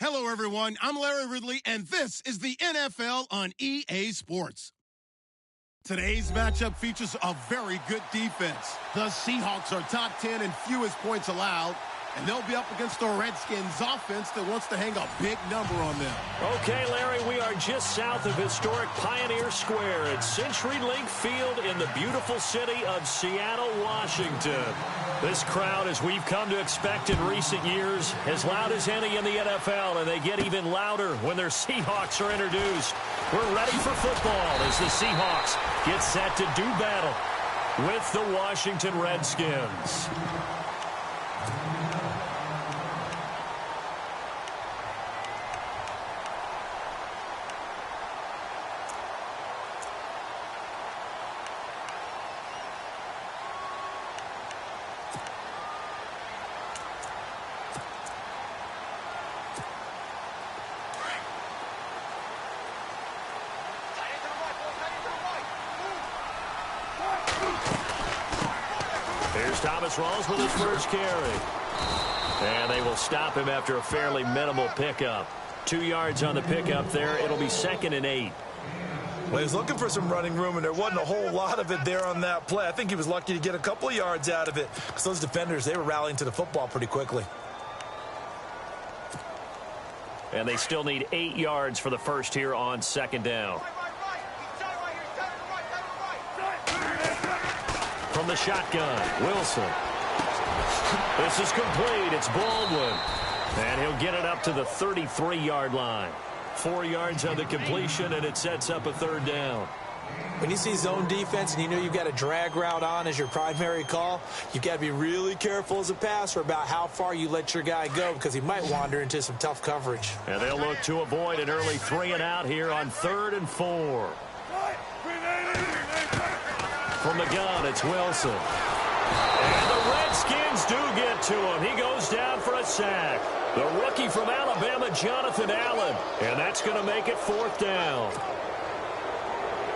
Hello, everyone. I'm Larry Ridley, and this is the NFL on EA Sports. Today's matchup features a very good defense. The Seahawks are top 10 in fewest points allowed, and they'll be up against the Redskins offense that wants to hang a big number on them. Okay, Larry, we are just south of historic Pioneer Square at CenturyLink Field in the beautiful city of Seattle, Washington. This crowd, as we've come to expect in recent years, as loud as any in the NFL, and they get even louder when their Seahawks are introduced. We're ready for football as the Seahawks get set to do battle with the Washington Redskins. Here's Thomas Rawls with his first carry. And they will stop him after a fairly minimal pickup. 2 yards on the pickup there. It'll be 2nd and 8. Well, he was looking for some running room, and there wasn't a whole lot of it there on that play. I think he was lucky to get a couple of yards out of it because those defenders, they were rallying to the football pretty quickly. And they still need 8 yards for the first here on 2nd down. From the shotgun, Wilson. This is complete. It's Baldwin. And he'll get it up to the 33-yard line. 4 yards on the completion, and it sets up a 3rd down. When you see zone defense and you know you've got a drag route on as your primary call, you've got to be really careful as a passer about how far you let your guy go because he might wander into some tough coverage. And they'll look to avoid an early 3 and out here on 3rd and 4. From the gun, it's Wilson. And the Redskins do get to him. He goes down for a sack. The rookie from Alabama, Jonathan Allen. And that's going to make it 4th down.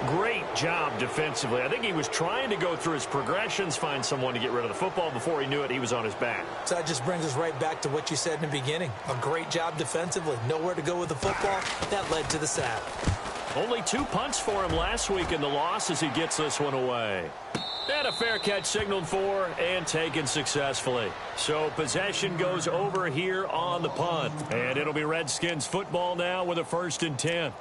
Great job defensively. I think he was trying to go through his progressions, find someone to get rid of the football. Before he knew it, he was on his back. So that just brings us right back to what you said in the beginning. A great job defensively. Nowhere to go with the football. That led to the sack. Only 2 punts for him last week in the loss as he gets this one away. And a fair catch signaled for and taken successfully. So possession goes over here on the punt. And it'll be Redskins football now with a 1st and 10.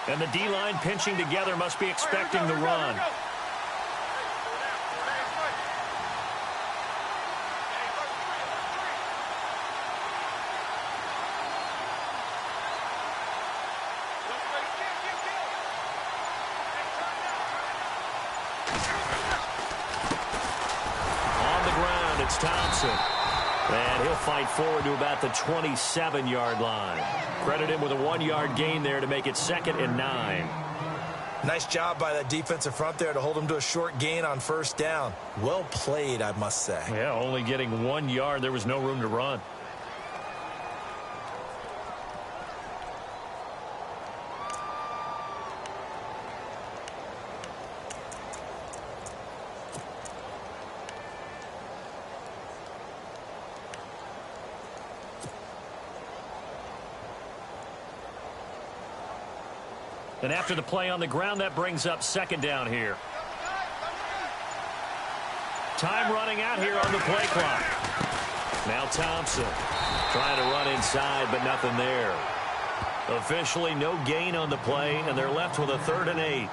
And the D-line pinching together must be expecting the run. On the ground, it's Thompson. And he'll fight forward to about the 27-yard line. Credit him with a 1-yard gain there to make it 2nd and 9. Nice job by that defensive front there to hold him to a short gain on 1st down. Well played, I must say. Yeah, only getting 1 yard. There was no room to run. And after the play on the ground, that brings up 2nd down here. Time running out here on the play clock. Now Thompson trying to run inside, but nothing there. Officially no gain on the play, and they're left with a 3rd and 8.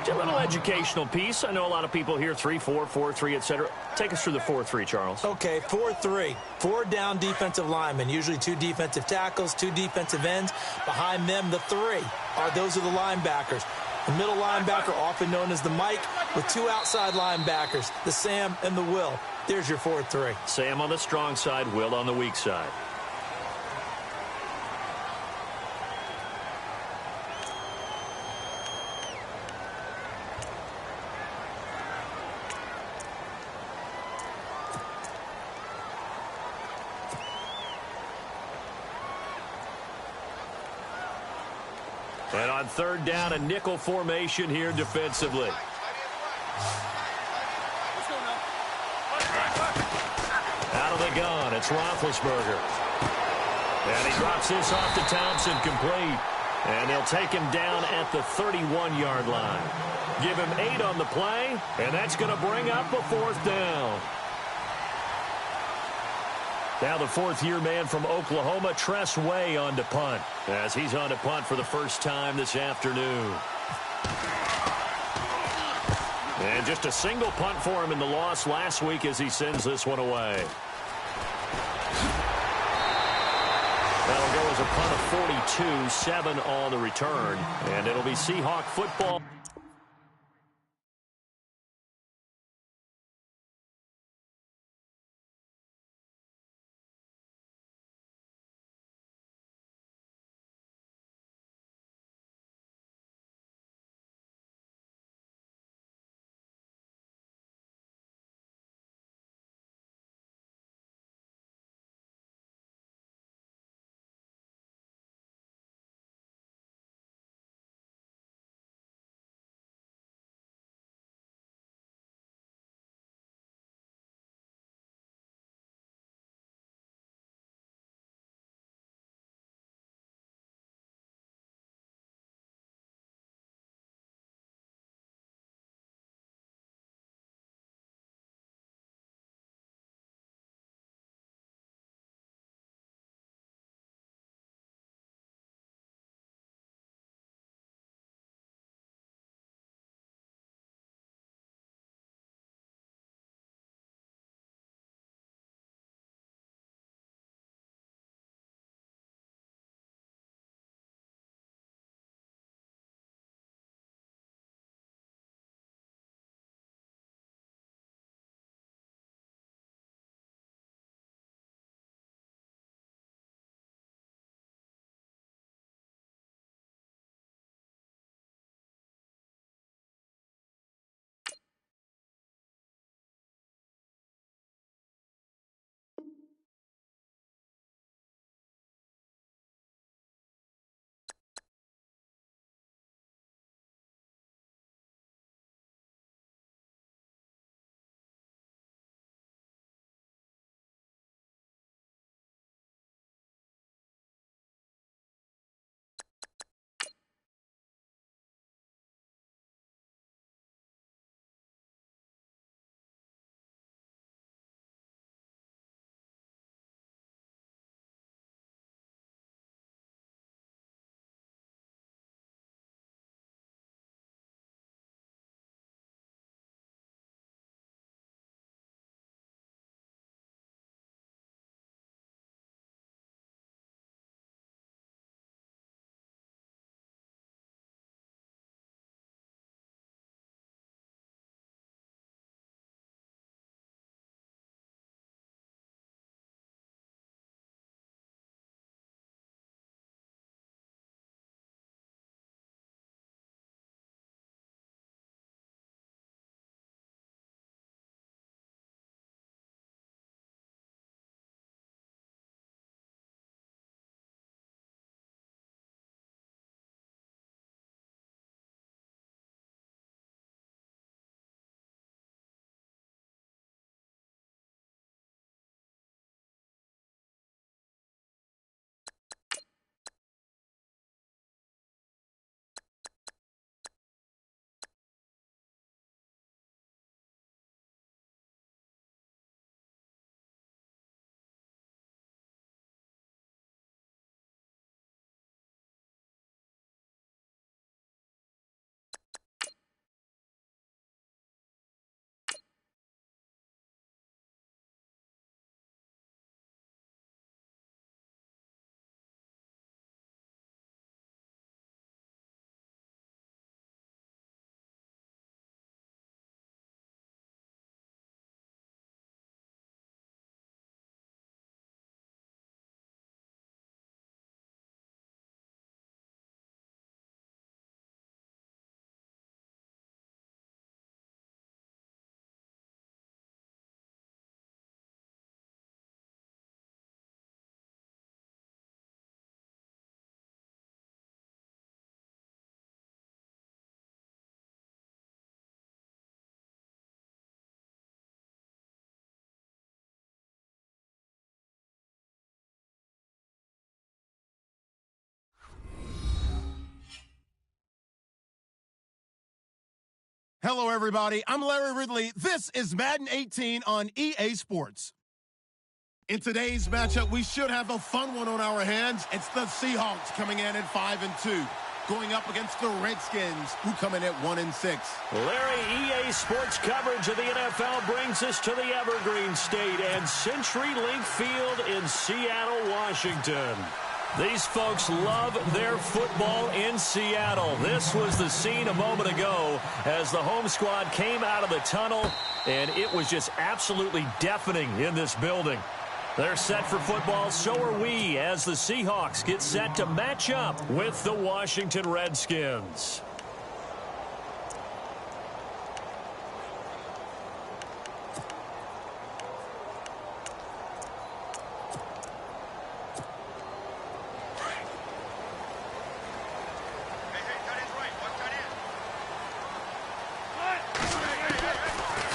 A little educational piece. I know a lot of people hear 3-4, 4-3, etc. Take us through the 4-3, Charles. Okay, 4-3. 4 down defensive linemen, usually 2 defensive tackles, 2 defensive ends. Behind them, the 3 those are the linebackers. The middle linebacker, often known as the Mike, with 2 outside linebackers, the Sam and the Will. There's your 4-3. Sam on the strong side, Will on the weak side. And on third down, a nickel formation here defensively. Out of the gun, it's Roethlisberger. And he drops this off to Thompson, complete. And they'll take him down at the 31-yard line. Give him 8 on the play, and that's going to bring up a fourth down. Now the fourth-year man from Oklahoma, Tress Way, on to punt, as he's on to punt for the first time this afternoon. And just a single punt for him in the loss last week as he sends this one away. That'll go as a punt of 42, 7 on the return, and it'll be Seahawk football. Hello, everybody. I'm Larry Ridley. This is Madden 18 on EA Sports. In today's matchup, we should have a fun one on our hands. It's the Seahawks coming in at 5-2, going up against the Redskins, who come in at 1-6. Larry, EA Sports coverage of the NFL brings us to the Evergreen State and CenturyLink Field in Seattle, Washington. These folks love their football in Seattle. This was the scene a moment ago as the home squad came out of the tunnel, and it was just absolutely deafening in this building. They're set for football, so are we, as the Seahawks get set to match up with the Washington Redskins.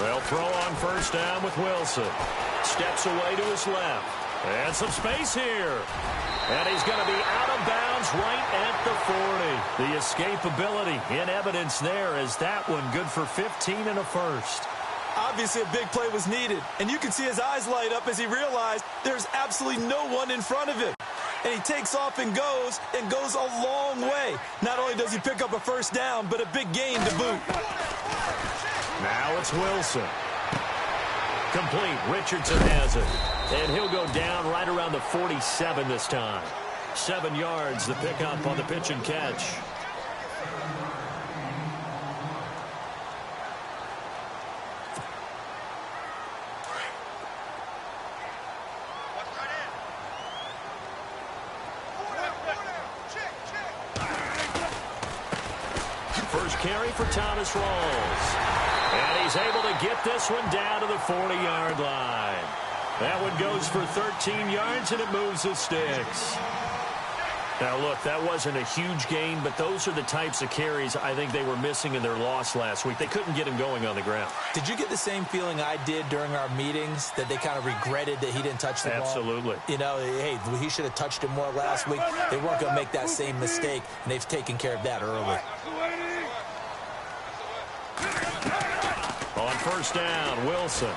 They'll throw on first down with Wilson. Steps away to his left. And some space here. And he's going to be out of bounds right at the 40. The escapability in evidence there as that one good for 15 and a first. Obviously, a big play was needed. And you can see his eyes light up as he realized there's absolutely no one in front of him. And he takes off and goes a long way. Not only does he pick up a first down, but a big gain to boot. Now it's Wilson. Complete. Richardson has it. And he'll go down right around the 47 this time. 7 yards the pickup on the pitch and catch. First carry for Thomas Rawls. And he's able to get this one down to the 40-yard line. That one goes for 13 yards, and it moves the sticks. Now, look, that wasn't a huge gain, but those are the types of carries I think they were missing in their loss last week. They couldn't get him going on the ground. Did you get the same feeling I did during our meetings, that they kind of regretted that he didn't touch the ball? Absolutely. You know, hey, he should have touched it more last week. They weren't going to make that same mistake, and they've taken care of that early. On first down, Wilson.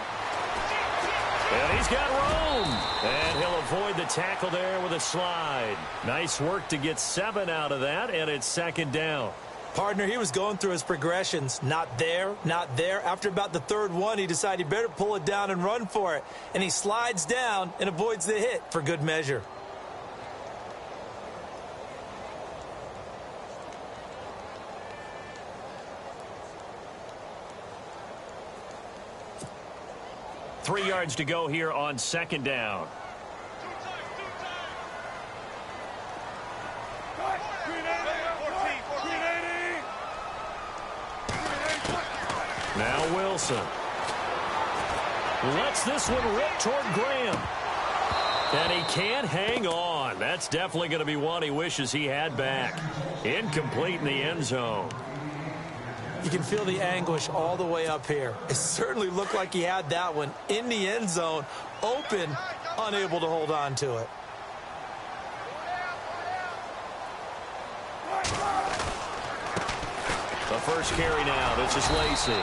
And he's got room. And he'll avoid the tackle there with a slide. Nice work to get 7 out of that, and it's second down. Partner, he was going through his progressions. Not there, not there. After about the third one, he decided he better pull it down and run for it. And he slides down and avoids the hit for good measure. Three yards to go here on second down. Now Wilson. Lets this one rip toward Graham. And he can't hang on. That's definitely going to be one he wishes he had back. Incomplete in the end zone. You can feel the anguish all the way up here. It certainly looked like he had that one in the end zone, open, unable to hold on to it. The first carry now. This is Lacey.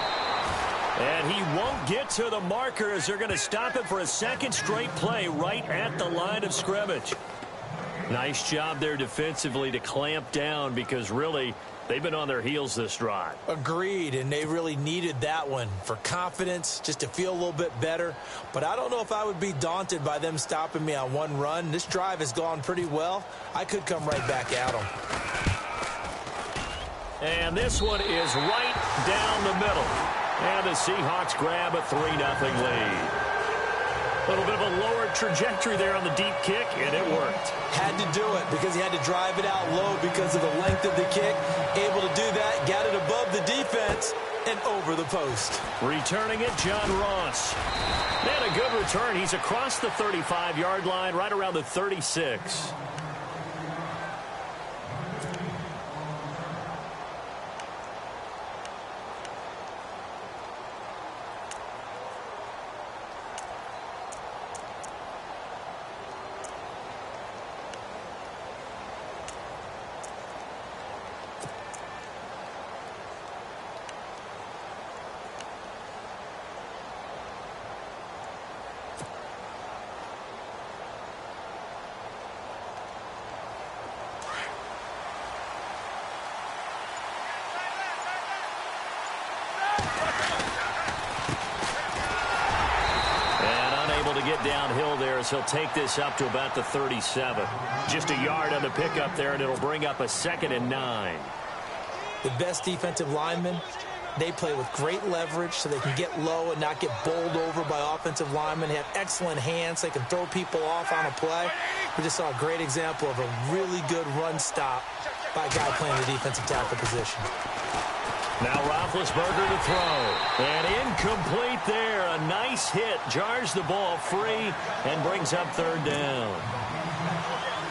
And he won't get to the marker as they're going to stop it for a second straight play right at the line of scrimmage. Nice job there defensively to clamp down because really they've been on their heels this drive. Agreed, and they really needed that one for confidence, just to feel a little bit better. But I don't know if I would be daunted by them stopping me on one run. This drive has gone pretty well. I could come right back at them. And this one is right down the middle. And the Seahawks grab a 3-0 lead. A little bit of a lower trajectory there on the deep kick, and it worked. Had to do it because he had to drive it out low because of the length of the kick. Able to do that, got it above the defense and over the post. Returning it, John Ross. And a good return. He's across the 35-yard line, right around the 36. get downhill there as he'll take this up to about the 37. Just a yard on the pickup there, and it'll bring up a 2nd and 9. The best defensive linemen, they play with great leverage so they can get low and not get bowled over by offensive linemen. They have excellent hands. They can throw people off on a play. We just saw a great example of a really good run stop by a guy playing the defensive tackle position. Now Roethlisberger to throw. And incomplete there. A nice hit. Jars the ball free and brings up 3rd down.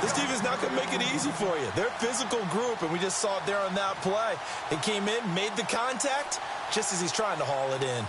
This defense is not going to make it easy for you. They're a physical group, and we just saw it there on that play. They came in, made the contact, just as he's trying to haul it in.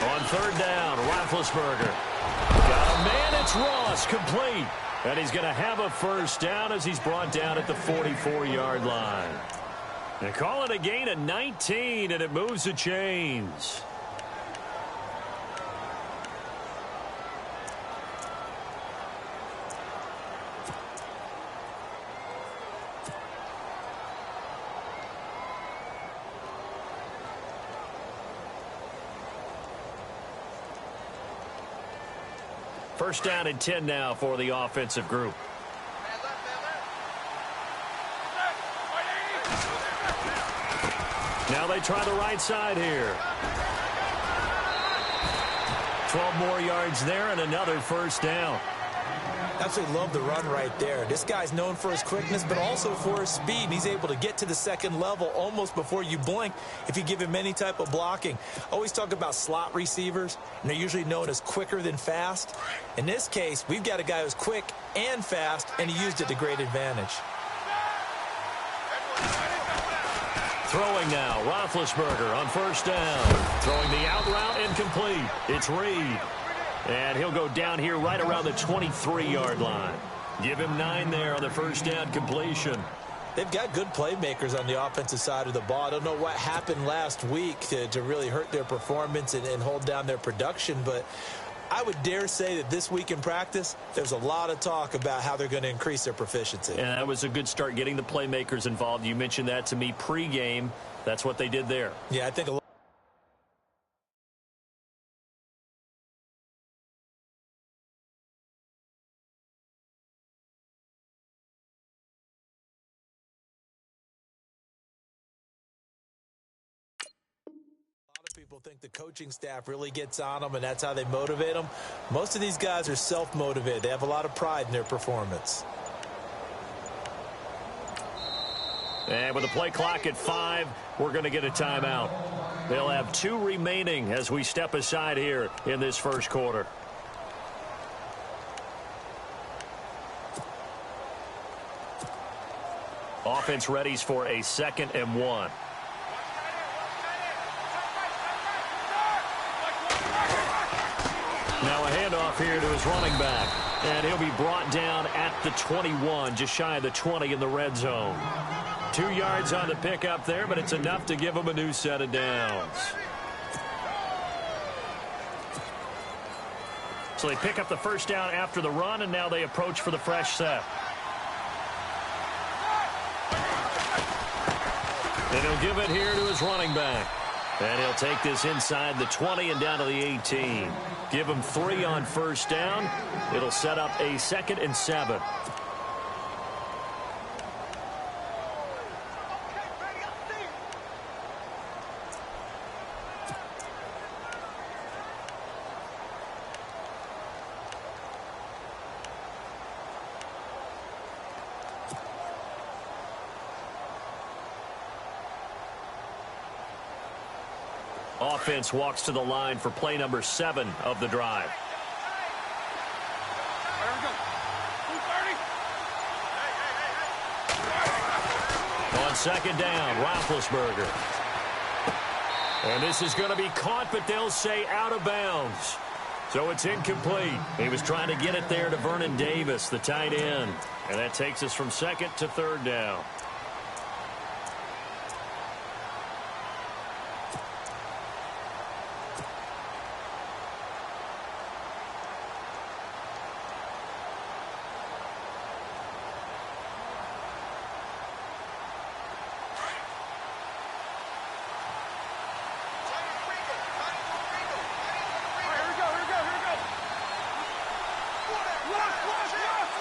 On 3rd down, Roethlisberger. Got a man, it's Ross, complete. And he's going to have a 1st down as he's brought down at the 44-yard line. They call it a gain of 19, and it moves the chains. First down and 10 now for the offensive group. Now they try the right side here. 12 more yards there and another 1st down. Absolutely love the run right there. This guy's known for his quickness, but also for his speed. And he's able to get to the 2nd level almost before you blink if you give him any type of blocking. Always talk about slot receivers, and they're usually known as quicker than fast. In this case, we've got a guy who's quick and fast, and he used it to great advantage. Throwing now, Roethlisberger on 1st down. Throwing the out route incomplete. It's Reed. And he'll go down here right around the 23-yard line. Give him 9 there on the 1st down completion. They've got good playmakers on the offensive side of the ball. I don't know what happened last week to really hurt their performance and hold down their production, but I would dare say that this week in practice, there's a lot of talk about how they're going to increase their proficiency. And that was a good start getting the playmakers involved. You mentioned that to me pregame. That's what they did there. Yeah, I think a lot. People think the coaching staff really gets on them, and that's how they motivate them. Most of these guys are self-motivated. They have a lot of pride in their performance. And with the play clock at 5, we're going to get a timeout. They'll have 2 remaining as we step aside here in this 1st quarter. Offense readies for a 2nd and 1. Now a handoff here to his running back. And he'll be brought down at the 21, just shy of the 20 in the red zone. 2 yards on the pickup there, but it's enough to give him a new set of downs. So they pick up the 1st down after the run, and now they approach for the fresh set. And he'll give it here to his running back. And he'll take this inside the 20 and down to the 18. Give him 3 on 1st down. It'll set up a 2nd and 7. Offense walks to the line for play number 7 of the drive. On 2nd down, Roethlisberger. And this is going to be caught, but they'll say out of bounds. So it's incomplete. He was trying to get it there to Vernon Davis, the tight end. And that takes us from 2nd to 3rd down.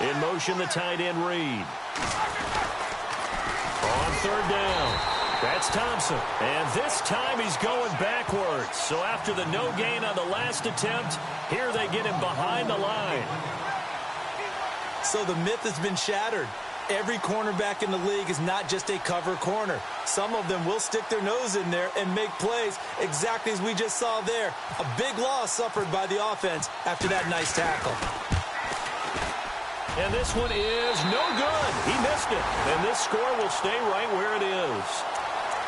In motion, the tight end Reed. On third down, that's Thompson. And this time he's going backwards. So after the no gain on the last attempt, here they get him behind the line. So the myth has been shattered. Every cornerback in the league is not just a cover corner. Some of them will stick their nose in there and make plays exactly as we just saw there. A big loss suffered by the offense after that nice tackle. And this one is no good. He missed it. And this score will stay right where it is.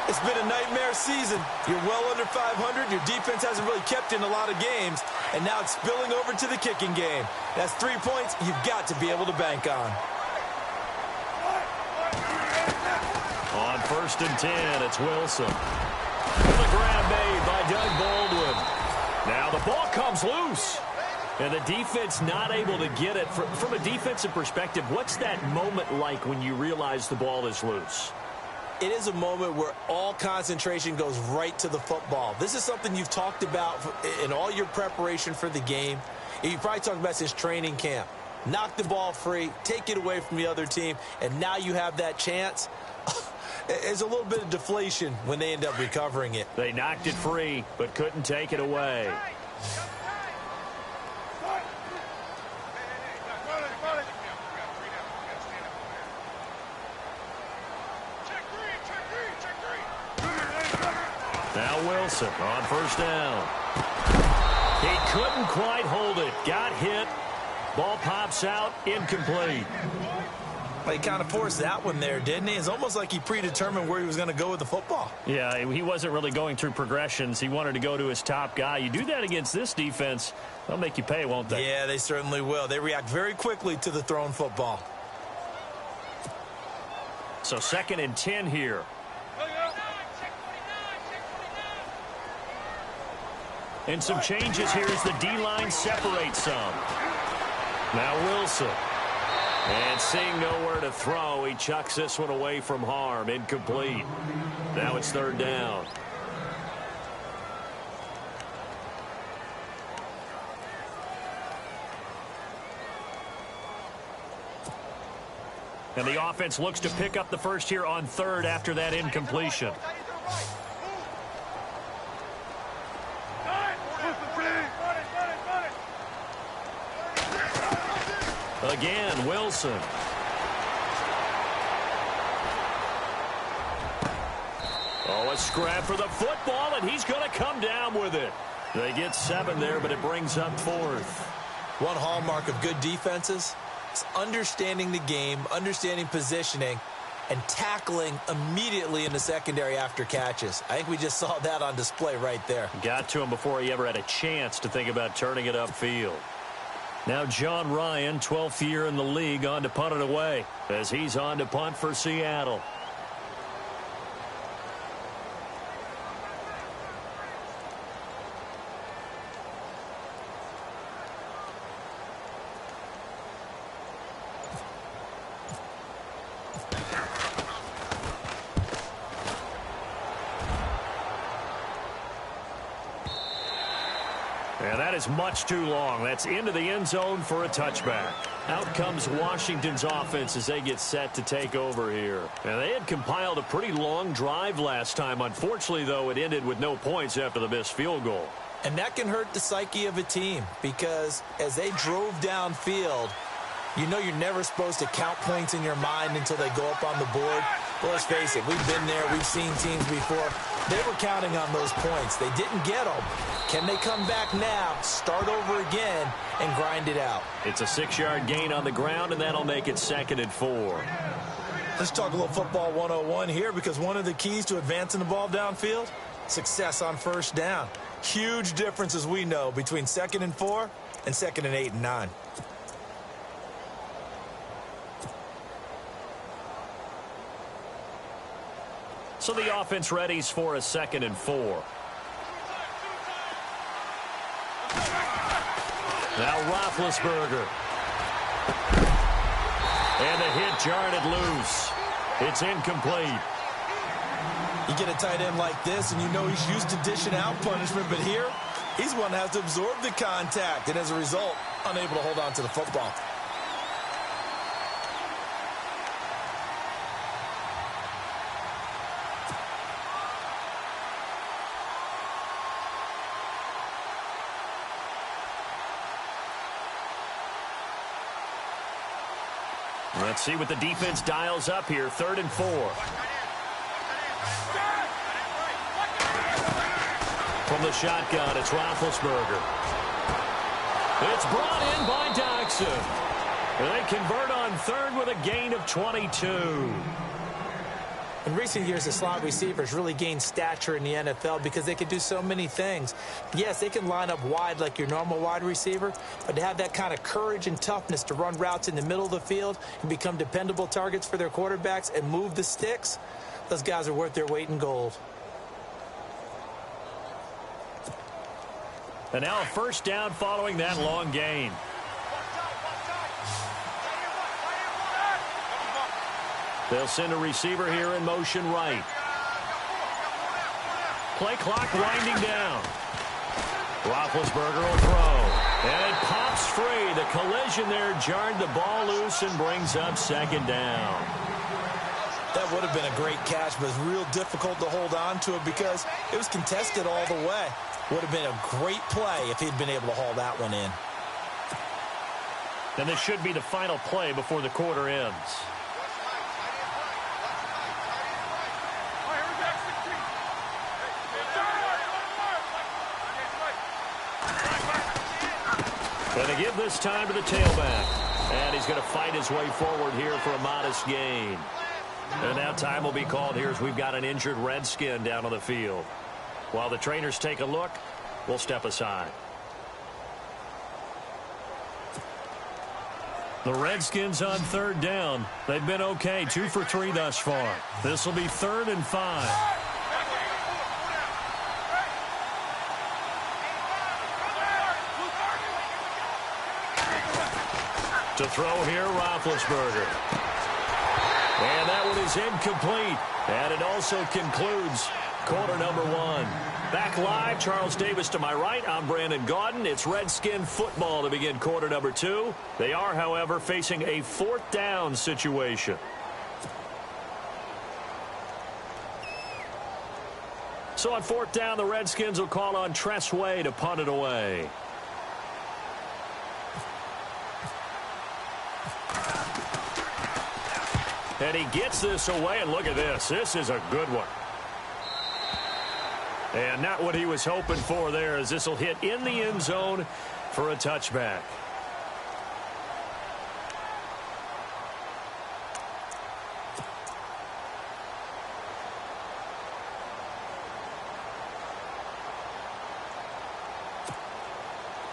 It's been a nightmare season. You're well under 500. Your defense hasn't really kept in a lot of games. And now it's spilling over to the kicking game. That's 3 points you've got to be able to bank on. On 1st and 10, it's Wilson. The grab made by Doug Baldwin. Now the ball comes loose. And the defense not able to get it. From a defensive perspective, what's that moment like when you realize the ball is loose? It is a moment where all concentration goes right to the football. This is something you've talked about in all your preparation for the game. You've probably talked about since training camp. Knock the ball free, take it away from the other team, and now you have that chance. There's a little bit of deflation when they end up recovering it. They knocked it free, but couldn't take it away. Now Wilson on 1st down. He couldn't quite hold it. Got hit. Ball pops out. Incomplete. He kind of forced that one there, didn't he? It's almost like he predetermined where he was going to go with the football. Yeah, he wasn't really going through progressions. He wanted to go to his top guy. You do that against this defense, they'll make you pay, won't they? Yeah, they certainly will. They react very quickly to the thrown football. So 2nd and 10 here. And some changes here as the D-line separates some. Now Wilson. And seeing nowhere to throw, he chucks this one away from harm. Incomplete. Now it's 3rd down. And the offense looks to pick up the first here on 3rd after that incompletion. Again, Wilson. Oh, a scrap for the football, and he's going to come down with it. They get 7 there, but it brings up 4th. One hallmark of good defenses is understanding the game, understanding positioning, and tackling immediately in the secondary after catches. I think we just saw that on display right there. Got to him before he ever had a chance to think about turning it upfield. Now John Ryan, 12th year in the league, on to punt it away as he's on to punt for Seattle. And that is much too long. That's into the end zone for a touchback. Out comes Washington's offense as they get set to take over here. And they had compiled a pretty long drive last time. Unfortunately, though, it ended with no points after the missed field goal. And that can hurt the psyche of a team because as they drove downfield, you know you're never supposed to count points in your mind until they go up on the board. Well, let's face it, we've been there. We've seen teams before. They were counting on those points. They didn't get them. Can they come back now, start over again, and grind it out? It's a 6-yard gain on the ground, and that'll make it 2nd and 4. Let's talk a little football 101 here because one of the keys to advancing the ball downfield, success on 1st down. Huge difference, as we know, between 2nd and 4 and 2nd and 8 and 9. So the offense readies for a 2nd and 4. Now Roethlisberger. And the hit jarred it loose. It's incomplete. You get a tight end like this, and you know he's used to dishing out punishment, but here, he's one that has to absorb the contact, and as a result, unable to hold on to the football. Let's see what the defense dials up here. 3rd and 4. From the shotgun, it's Roethlisberger. It's brought in by Doxson. And they convert on 3rd with a gain of 22. In recent years, the slot receivers really gained stature in the NFL because they can do so many things. Yes, they can line up wide like your normal wide receiver, but to have that kind of courage and toughness to run routes in the middle of the field and become dependable targets for their quarterbacks and move the sticks, those guys are worth their weight in gold. And now a 1st down following that long gain. They'll send a receiver here in motion right. Play clock winding down. Roethlisberger will throw. And it pops free. The collision there jarred the ball loose and brings up 2nd down. That would have been a great catch, but it's real difficult to hold on to it because it was contested all the way. Would have been a great play if he'd been able to haul that one in. And this should be the final play before the quarter ends. Going to give this time to the tailback. And he's going to fight his way forward here for a modest gain. And now time will be called here as we've got an injured Redskin down on the field. While the trainers take a look, we'll step aside. The Redskins on 3rd down. They've been okay, 2 for 3 thus far. This will be 3rd and 5. To throw here, Roethlisberger. And that one is incomplete. And it also concludes quarter number 1. Back live, Charles Davis to my right. I'm Brandon Gaudin. It's Redskin football to begin quarter number 2. They are, however, facing a 4th down situation. So on 4th down, the Redskins will call on Tress Way to punt it away. And he gets this away, and look at this. This is a good one. And not what he was hoping for there, as this will hit in the end zone for a touchback.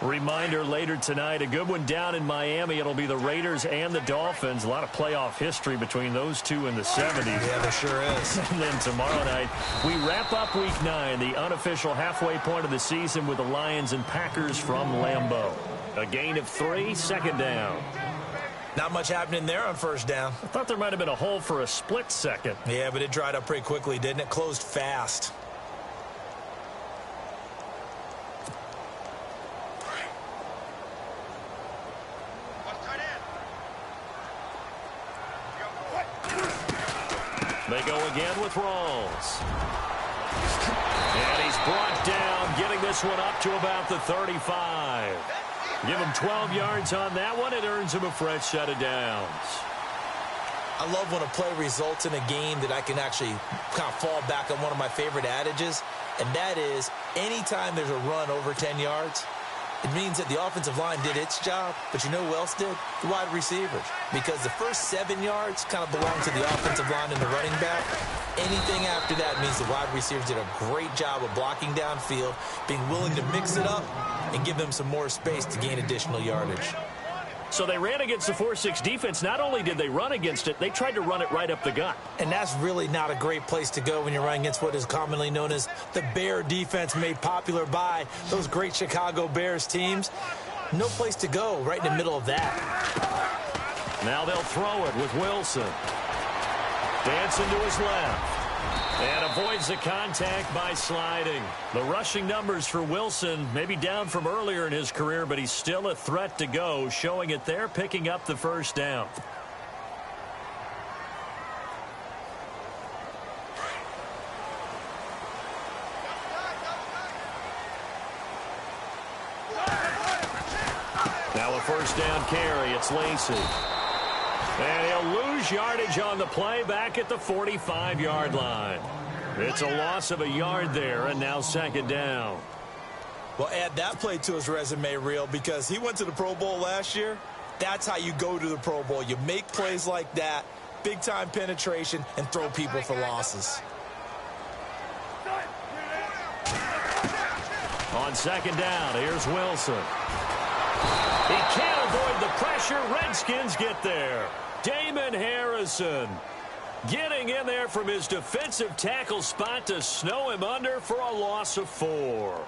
Reminder later tonight, a good one down in Miami. It'll be the Raiders and the Dolphins. A lot of playoff history between those two in the 70s. Yeah, there sure is. And then tomorrow night, we wrap up Week 9, the unofficial halfway point of the season with the Lions and Packers from Lambeau. A gain of 3, 2nd down. Not much happening there on 1st down. I thought there might have been a hole for a split second. Yeah, but it dried up pretty quickly, didn't it? Closed fast. They go again with Rawls. And he's brought down, getting this one up to about the 35. Give him 12 yards on that one. It earns him a fresh set of downs. I love when a play results in a game that I can actually kind of fall back on one of my favorite adages, and that is anytime there's a run over 10 yards, it means that the offensive line did its job, but you know who else did? The wide receivers. Because the first 7 yards kind of belong to the offensive line and the running back. Anything after that means the wide receivers did a great job of blocking downfield, being willing to mix it up, and give them some more space to gain additional yardage. So they ran against the 4-6 defense. Not only did they run against it, they tried to run it right up the gut. And that's really not a great place to go when you're running against what is commonly known as the Bear defense, made popular by those great Chicago Bears teams. No place to go right in the middle of that. Now they'll throw it with Wilson. Dancing to his left. And avoids the contact by sliding. The rushing numbers for Wilson maybe down from earlier in his career, but he's still a threat to go, showing it there, picking up the 1st down. Now a 1st down carry. It's Lacey. And he'll lose yardage on the play back at the 45-yard line. It's a loss of a yard there, and now second down. Well, add that play to his resume reel because he went to the Pro Bowl last year. That's how you go to the Pro Bowl. You make plays like that, big-time penetration, and throw people for losses. On second down, here's Wilson. He can't avoid the pressure. Redskins get there. Damon Harrison getting in there from his defensive tackle spot to snow him under for a loss of 4.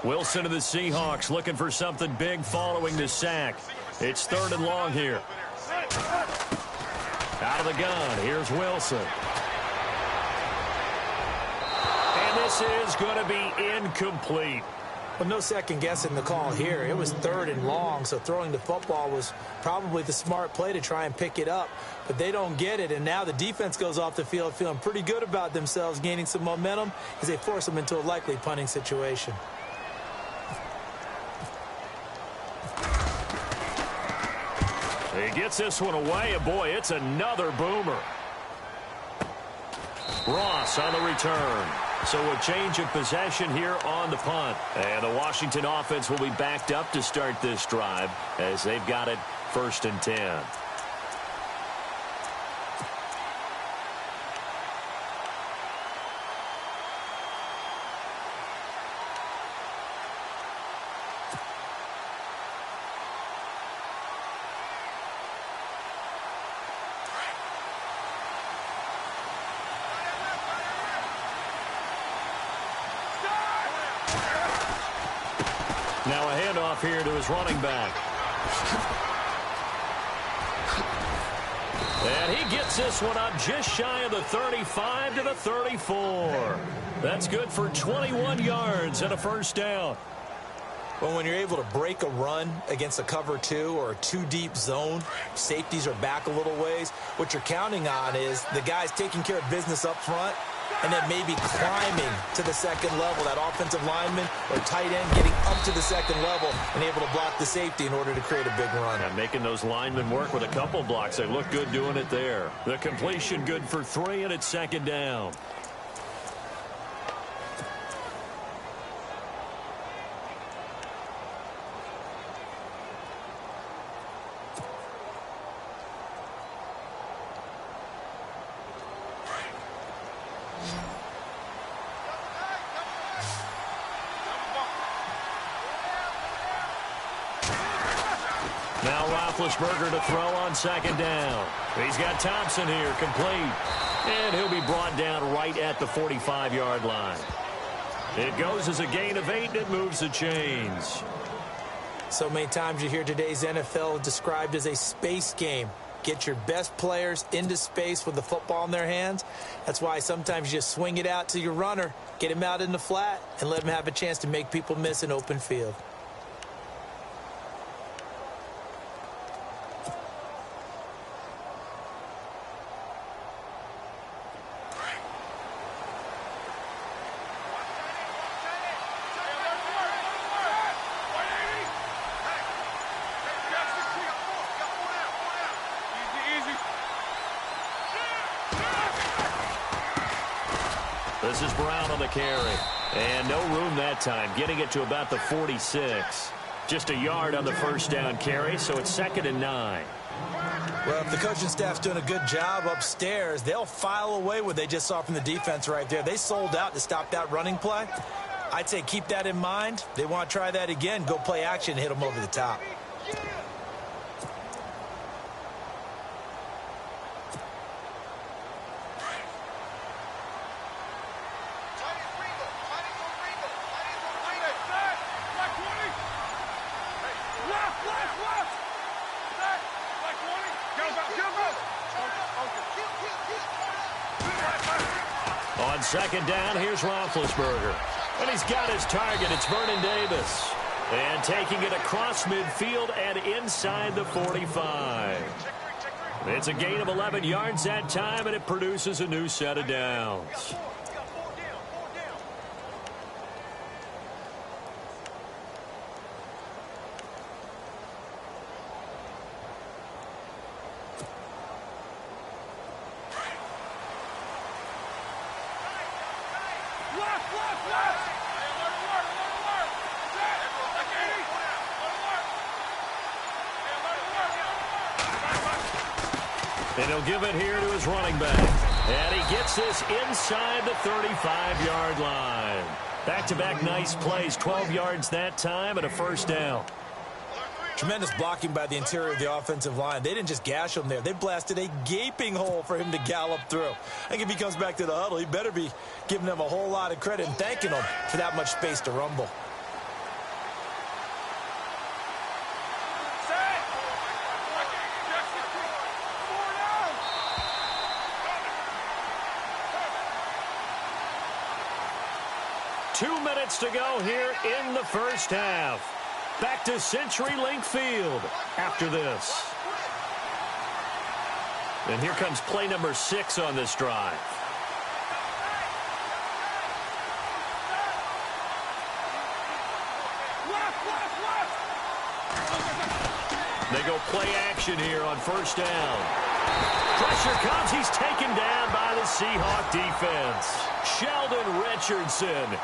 Wilson of the Seahawks looking for something big following the sack. It's 3rd and long here. Out of the gun, here's Wilson. And this is going to be incomplete. Well, no second guessing the call here. It was 3rd and long, so throwing the football was probably the smart play to try and pick it up. But they don't get it, and now the defense goes off the field feeling pretty good about themselves, gaining some momentum as they force them into a likely punting situation. He gets this one away, and boy, it's another boomer. Ross on the return. So a change of possession here on the punt. And the Washington offense will be backed up to start this drive as they've got it 1st and 10. Now a handoff here to his running back. And he gets this one up just shy of the 35 to the 34. That's good for 21 yards and a 1st down. Well, when you're able to break a run against a cover 2 or a 2-deep zone, safeties are back a little ways. What you're counting on is the guys taking care of business up front and then maybe climbing to the second level, that offensive lineman or tight end getting up to the second level and able to block the safety in order to create a big run. And making those linemen work with a couple blocks. They look good doing it there. The completion good for 3, and it's 2nd down. Now Roethlisberger to throw on 2nd down. He's got Thompson here, complete. And he'll be brought down right at the 45-yard line. It goes as a gain of 8, and it moves the chains. So many times you hear today's NFL described as a space game. Get your best players into space with the football in their hands. That's why sometimes you just swing it out to your runner, get him out in the flat, and let him have a chance to make people miss an open field. This is Brown on the carry. And no room that time, getting it to about the 46. Just a yard on the 1st down carry, so it's 2nd and 9. Well, if the coaching staff's doing a good job upstairs, they'll file away what they just saw from the defense right there. They sold out to stop that running play. I'd say keep that in mind. They want to try that again, go play action, hit them over the top. On 2nd down, here's Roethlisberger. And he's got his target. It's Vernon Davis. And taking it across midfield and inside the 45. It's a gain of 11 yards that time, and it produces a new set of downs. And he'll give it here to his running back. And he gets this inside the 35-yard line. Back-to-back nice plays, 12 yards that time and a first down. Tremendous blocking by the interior of the offensive line. They didn't just gash him there. They blasted a gaping hole for him to gallop through. I think if he comes back to the huddle, he better be giving them a whole lot of credit and thanking them for that much space to rumble. To go here in the first half. Back to CenturyLink Field after this. And here comes play number 6 on this drive. They go play action here on first down. Pressure comes. He's taken down by the Seahawk defense. Sheldon Richardson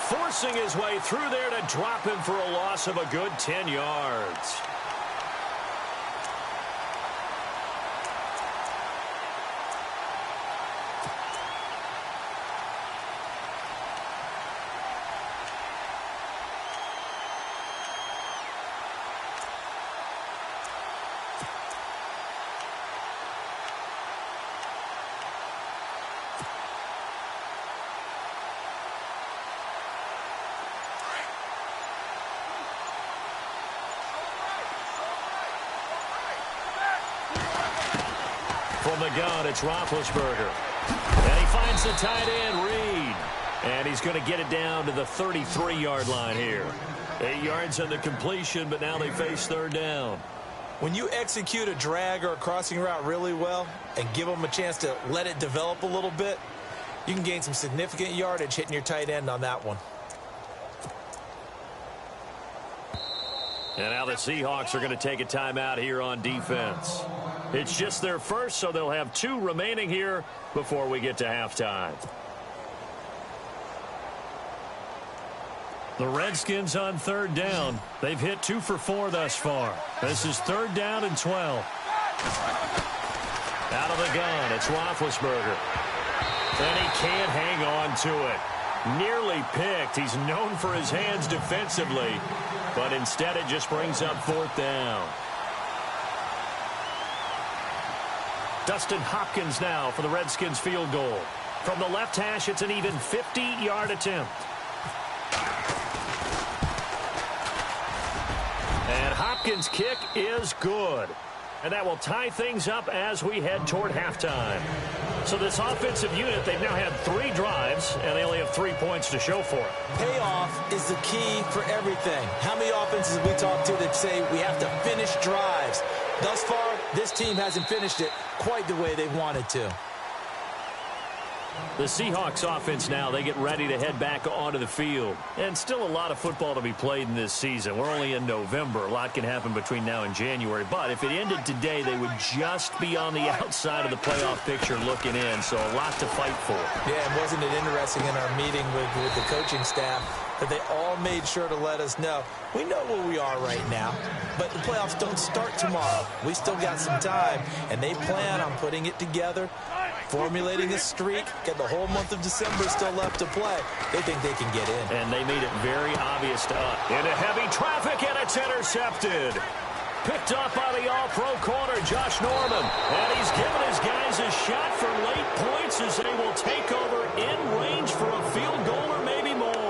forcing his way through there to drop him for a loss of a good 10 yards. From the gun, it's Roethlisberger. And he finds the tight end, Reed. And he's going to get it down to the 33-yard line here. 8 yards on the completion, but now they face third down. When you execute a drag or a crossing route really well and give them a chance to let it develop a little bit, you can gain some significant yardage hitting your tight end on that one. And now the Seahawks are going to take a timeout here on defense. It's just their first, so they'll have 2 remaining here before we get to halftime. The Redskins on third down. They've hit 2 for 4 thus far. This is third down and 12. Out of the gun, it's Roethlisberger. And he can't hang on to it. Nearly picked. He's known for his hands defensively, but instead it just brings up fourth down. Dustin Hopkins now for the Redskins field goal. From the left hash, it's an even 50-yard attempt. And Hopkins' kick is good. And that will tie things up as we head toward halftime. So this offensive unit, they've now had 3 drives, and they only have 3 points to show for it. Payoff is the key for everything. How many offenses have we talked to that say we have to finish drives? Thus far, this team hasn't finished it quite the way they wanted to. The Seahawks offense now, they get ready to head back onto the field. And still a lot of football to be played in this season. We're only in November. A lot can happen between now and January. But if it ended today, they would just be on the outside of the playoff picture looking in. So a lot to fight for. Yeah, and wasn't it interesting in our meeting with the coaching staff that they all made sure to let us know, we know where we are right now, but the playoffs don't start tomorrow. We still got some time, and they plan on putting it together, formulating a streak, get the whole month of December still left to play. They think they can get in. And they made it very obvious to us. Into heavy traffic, and it's intercepted. Picked up by the all-pro corner, Josh Norman. And he's given his guys a shot for late points as they will take over in range for a field goal or maybe more.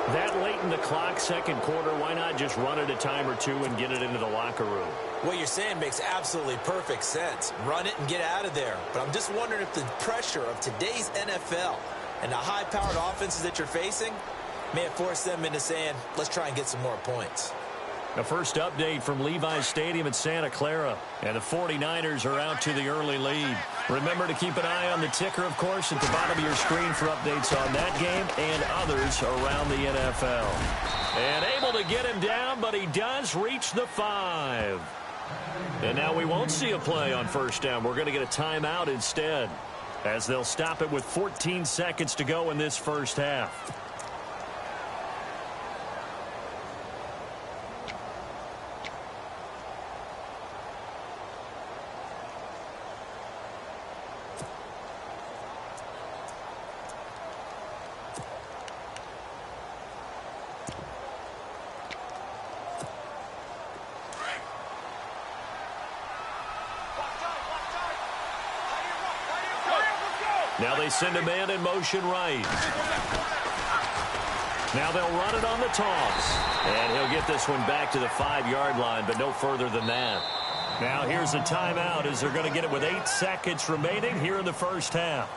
That late in the clock, second quarter, why not just run it a time or 2 and get it into the locker room? What you're saying makes absolutely perfect sense. Run it and get out of there. But I'm just wondering if the pressure of today's NFL and the high-powered offenses that you're facing may have forced them into saying, let's try and get some more points. The first update from Levi's Stadium in Santa Clara. And the 49ers are out to the early lead. Remember to keep an eye on the ticker, of course, at the bottom of your screen for updates on that game and others around the NFL. And able to get him down, but he does reach the 5. And now we won't see a play on first down. We're going to get a timeout instead, as they'll stop it with 14 seconds to go in this first half. Now they send a man in motion right. Now they'll run it on the toss. And he'll get this one back to the 5-yard line, but no further than that. Now here's a timeout as they're going to get it with 8 seconds remaining here in the first half.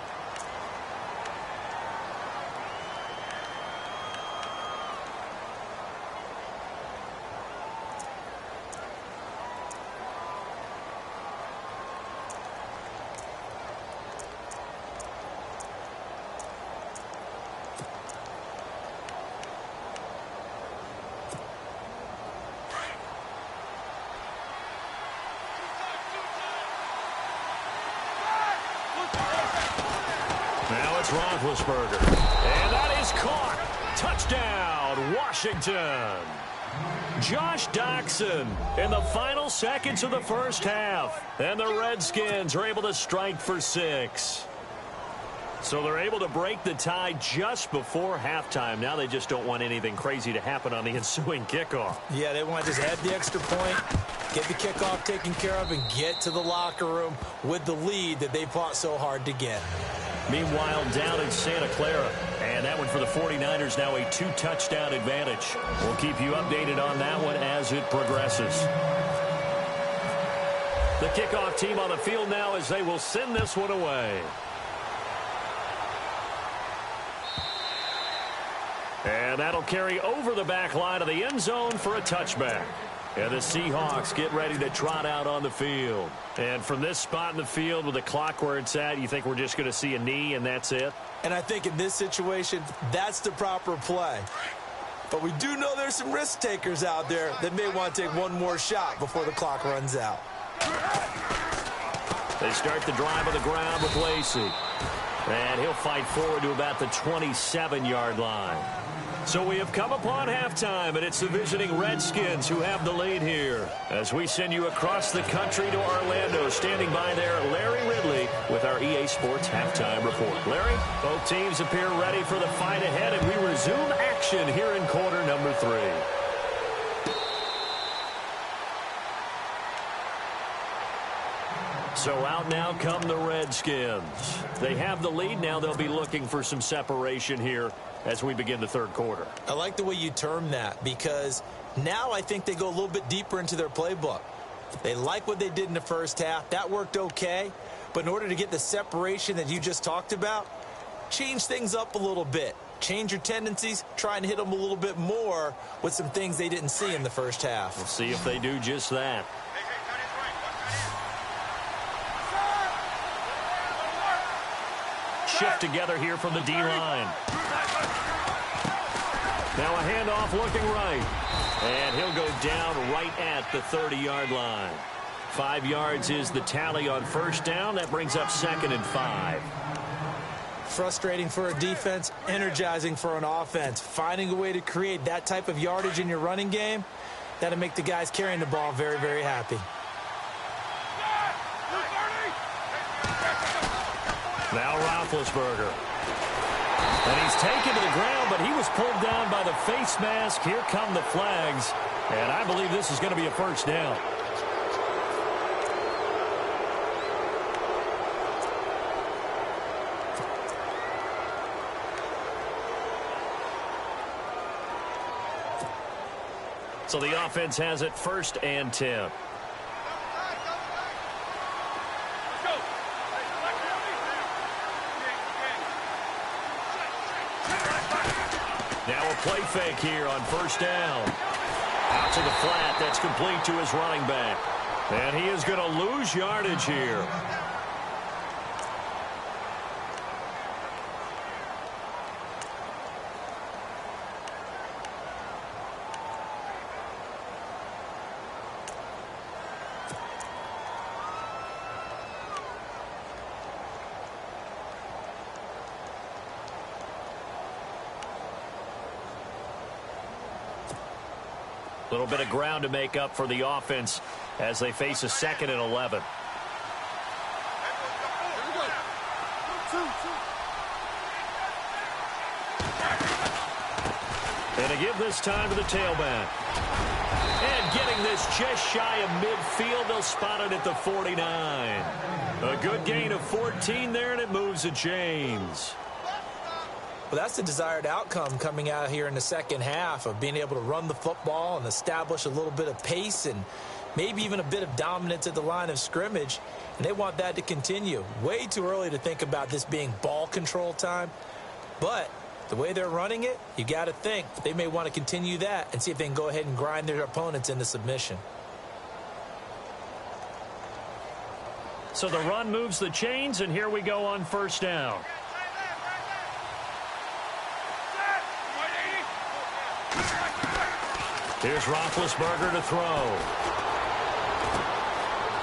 Now it's Roethlisberger. And that is caught. Touchdown, Washington. Josh Doxson in the final seconds of the first half. And the Redskins are able to strike for 6. So they're able to break the tie just before halftime. Now they just don't want anything crazy to happen on the ensuing kickoff. Yeah, they want to just add the extra point, get the kickoff taken care of, and get to the locker room with the lead that they fought so hard to get. Meanwhile, down in Santa Clara, and that one for the 49ers, now a 2-touchdown advantage. We'll keep you updated on that one as it progresses. The kickoff team on the field now as they will send this one away. And that'll carry over the back line of the end zone for a touchback. And the Seahawks get ready to trot out on the field. And from this spot in the field with the clock where it's at, you think we're just going to see a knee and that's it? And I think in this situation, that's the proper play. But we do know there's some risk takers out there that may want to take one more shot before the clock runs out. They start the drive on the ground with Lacey. And he'll fight forward to about the 27-yard line. So we have come upon halftime, and it's the visiting Redskins who have the lead here. As we send you across the country to Orlando, standing by there, Larry Ridley with our EA Sports Halftime Report. Larry, both teams appear ready for the fight ahead, and we resume action here in quarter number 3. So out now come the Redskins. They have the lead. Now they'll be looking for some separation here as we begin the third quarter. I like the way you term that, because now I think they go a little bit deeper into their playbook. They like what they did in the first half. That worked okay. But in order to get the separation that you just talked about, change things up a little bit. Change your tendencies. Try and hit them a little bit more with some things they didn't see in the first half. We'll see if they do just that. Shift together here from the D-line. Now a handoff looking right. And he'll go down right at the 30-yard line. 5 yards is the tally on first down. That brings up 2nd and 5. Frustrating for a defense, energizing for an offense. Finding a way to create that type of yardage in your running game, that'll make the guys carrying the ball very, very happy. Now Roethlisberger. And he's taken to the ground, but he was pulled down by the face mask. Here come the flags. And I believe this is going to be a first down. So the offense has it 1st and 10. Now a play fake here on first down. Out to the flat. That's complete to his running back. And he is going to lose yardage here. A little bit of ground to make up for the offense as they face a 2nd and 11. And to give this time to the tailback. And getting this just shy of midfield, they'll spot it at the 49. A good gain of 14 there, and it moves the chains. Well, that's the desired outcome coming out here in the second half of being able to run the football and establish a little bit of pace and maybe even a bit of dominance at the line of scrimmage. And they want that to continue. Way too early to think about this being ball control time. But the way they're running it, you got to think they may want to continue that and see if they can go ahead and grind their opponents into submission. So the run moves the chains, and here we go on first down. Here's Roethlisberger to throw.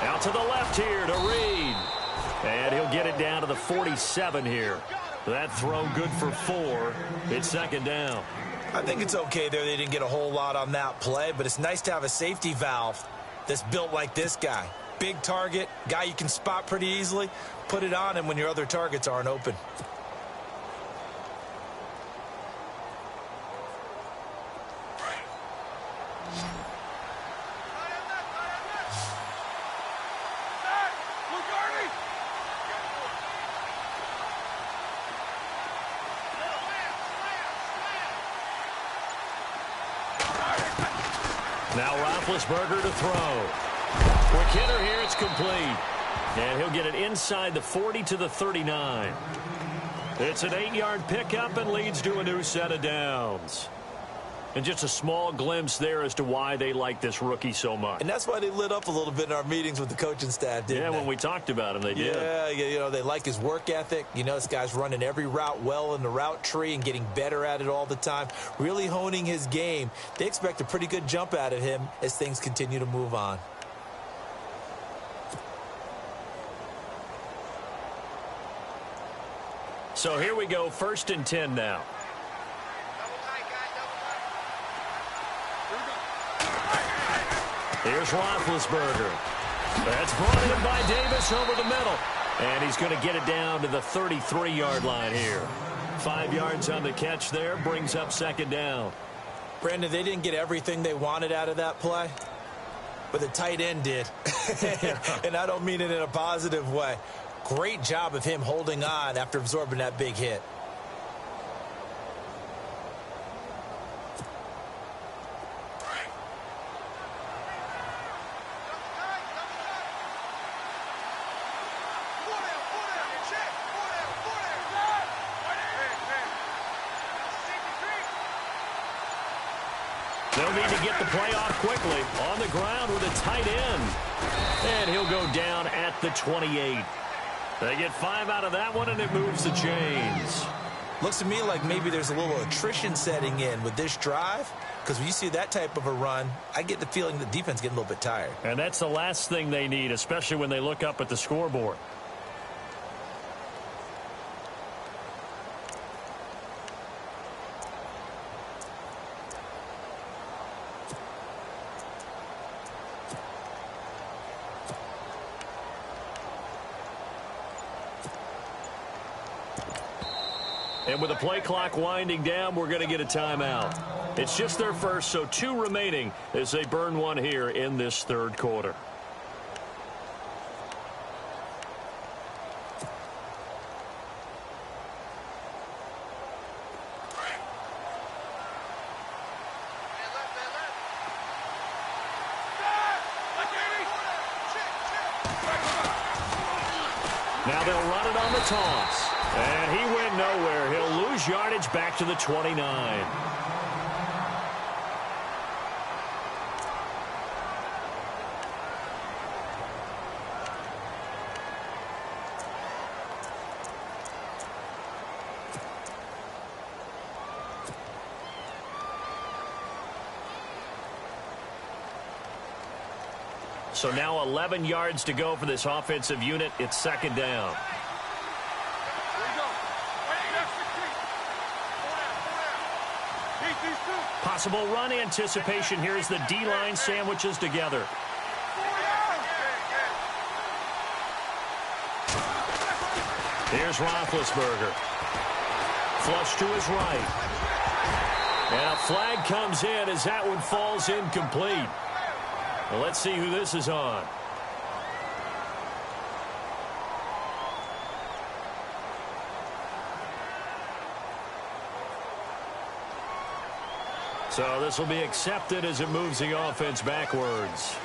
Out to the left here to Reed. And he'll get it down to the 47 here. That throw good for 4. It's second down. I think it's okay there. They didn't get a whole lot on that play, but it's nice to have a safety valve that's built like this guy. Big target, guy you can spot pretty easily. Put it on him when your other targets aren't open. Now Roethlisberger to throw. Quick hitter here, it's complete. And he'll get it inside the 40 to the 39. It's an 8-yard pickup and leads to a new set of downs. And just a small glimpse there as to why they like this rookie so much. And that's why they lit up a little bit in our meetings with the coaching staff, didn't they? Yeah, when we talked about him, they did. Yeah, you know, they like his work ethic. You know, this guy's running every route well in the route tree and getting better at it all the time, really honing his game. They expect a pretty good jump out of him as things continue to move on. So here we go, 1st and 10 now. Here's Roethlisberger. That's brought in by Davis over the middle. And he's going to get it down to the 33-yard line here. 5 yards on the catch there, brings up second down. Brandon, they didn't get everything they wanted out of that play, but the tight end did. And I don't mean it in a positive way. Great job of him holding on after absorbing that big hit. They'll need to get the play off quickly. On the ground with a tight end. And he'll go down at the 28. They get 5 out of that one, and it moves the chains. Looks to me like maybe there's a little attrition setting in with this drive, because when you see that type of a run, I get the feeling the defense getting a little bit tired. And that's the last thing they need, especially when they look up at the scoreboard. And with the play clock winding down, we're going to get a timeout. It's just their first, so 2 remaining as they burn one here in this third quarter. Now they'll run it on the toss. And he went nowhere. He'll lose yardage back to the 29. So now 11 yards to go for this offensive unit. It's second down. Possible run anticipation. Here's the D-line sandwiches together. Here's Roethlisberger. Flush to his right. And a flag comes in as that one falls incomplete. Well, let's see who this is on. So this will be accepted as it moves the offense backwards.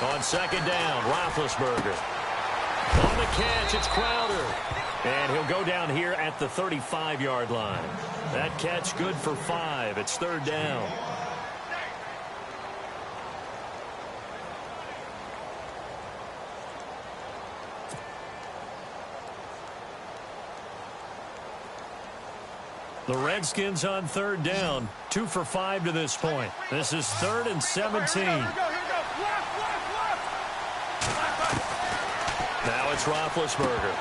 On second down, Roethlisberger. On the catch, it's Crowder. And he'll go down here at the 35-yard line. That catch good for 5. It's third down. The Redskins on third down. 2 for 5 to this point. This is 3rd and 17. Now it's Roethlisberger.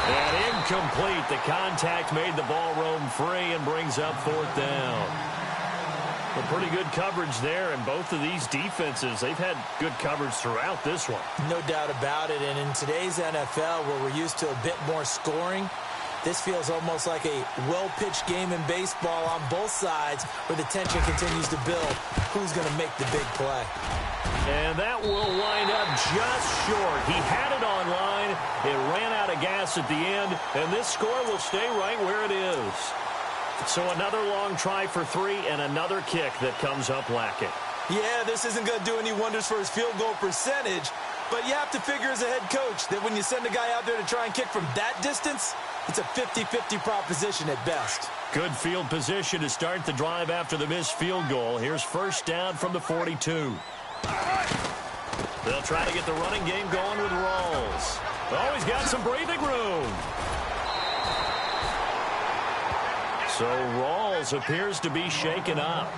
And incomplete. The contact made the ball roam free and brings up 4th down. A pretty good coverage there, and both of these defenses, they've had good coverage throughout this one. No doubt about it. And in today's NFL, where we're used to a bit more scoring, this feels almost like a well-pitched game in baseball on both sides where the tension continues to build. Who's going to make the big play? And that will wind up just short. He had it on line. It ran out of gas at the end, and this score will stay right where it is. So another long try for 3 and another kick that comes up lacking. Yeah, this isn't going to do any wonders for his field goal percentage, but you have to figure as a head coach that when you send a guy out there to try and kick from that distance, it's a 50-50 proposition at best. Good field position to start the drive after the missed field goal. Here's first down from the 42. They'll try to get the running game going with Rawls. Oh, he's got some breathing room. So Rawls appears to be shaken up.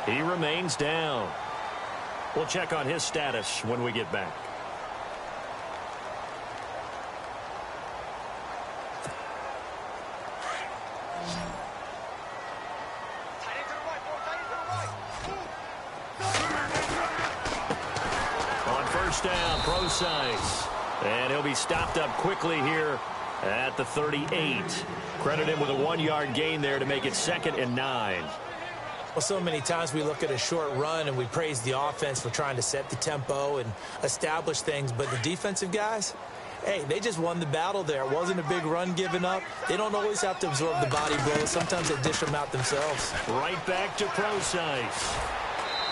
He remains down. We'll check on his status when we get back. Down, Procise. And he'll be stopped up quickly here at the 38. Credit him with a 1-yard gain there to make it 2nd and 9. Well, so many times we look at a short run and we praise the offense for trying to set the tempo and establish things, but the defensive guys, hey, they just won the battle there. It wasn't a big run given up. They don't always have to absorb the body blows. Sometimes they dish them out themselves. Right back to Procise.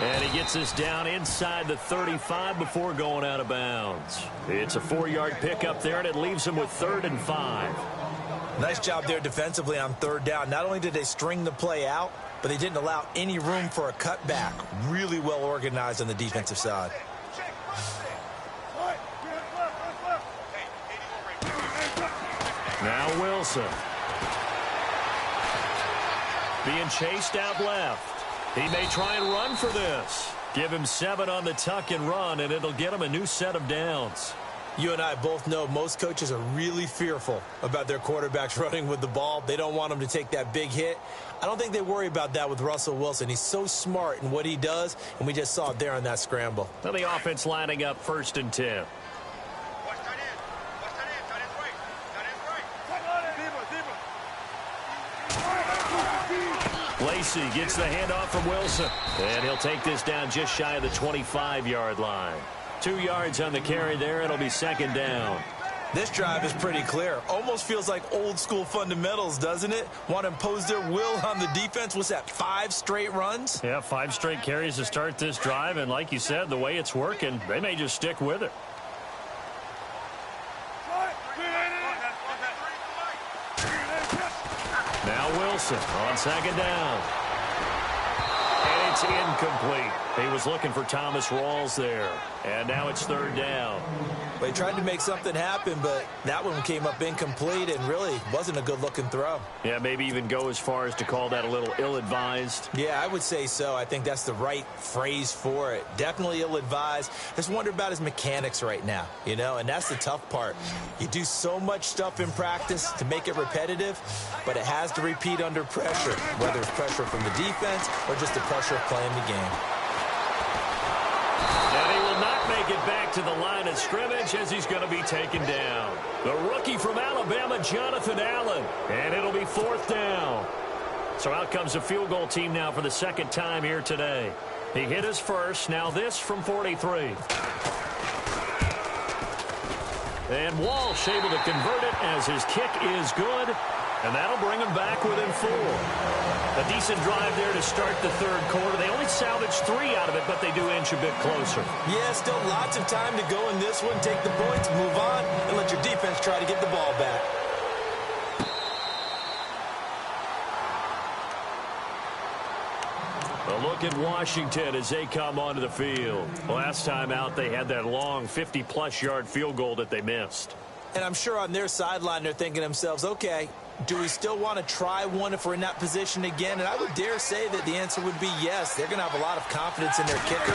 And he gets this down inside the 35 before going out of bounds. It's a 4-yard pickup there, and it leaves him with 3rd and 5. Nice job there defensively on 3rd down. Not only did they string the play out, but they didn't allow any room for a cutback. Really well organized on the defensive side. Now Wilson. Being chased out left. He may try and run for this. Give him 7 on the tuck and run, and it'll get him a new set of downs. You and I both know most coaches are really fearful about their quarterbacks running with the ball. They don't want them to take that big hit. I don't think they worry about that with Russell Wilson. He's so smart in what he does, and we just saw it there on that scramble. Well, the offense lining up 1st and 10. Lacey gets the handoff from Wilson. And he'll take this down just shy of the 25-yard line. 2 yards on the carry there. It'll be second down. This drive is pretty clear. Almost feels like old school fundamentals, doesn't it? Want to impose their will on the defense. What's that, 5 straight runs? Yeah, 5 straight carries to start this drive. And like you said, the way it's working, they may just stick with it. Now Wilson on second down. And it's incomplete. He was looking for Thomas Rawls there. And now it's third down. They tried to make something happen, but that one came up incomplete and really wasn't a good-looking throw. Yeah, maybe even go as far as to call that a little ill-advised. Yeah, I would say so. I think that's the right phrase for it. Definitely ill-advised. Just wonder about his mechanics right now, you know, and that's the tough part. You do so much stuff in practice to make it repetitive, but it has to repeat under pressure, whether it's pressure from the defense or just the pressure of playing the game. And he will not make it back to the line of scrimmage as he's going to be taken down. The rookie from Alabama, Jonathan Allen. And it'll be fourth down. So out comes the field goal team now for the second time here today. He hit his first. Now this from 43. And Walsh able to convert it as his kick is good. And that'll bring him back within 4. A decent drive there to start the third quarter. They only salvaged 3 out of it, but they do inch a bit closer. Yeah, still lots of time to go in this one. Take the points, move on, and let your defense try to get the ball back. A look at Washington as they come onto the field. Last time out, they had that long 50-plus yard field goal that they missed. And I'm sure on their sideline they're thinking to themselves, okay, do we still want to try one if we're in that position again? And I would dare say that the answer would be yes. They're going to have a lot of confidence in their kicker.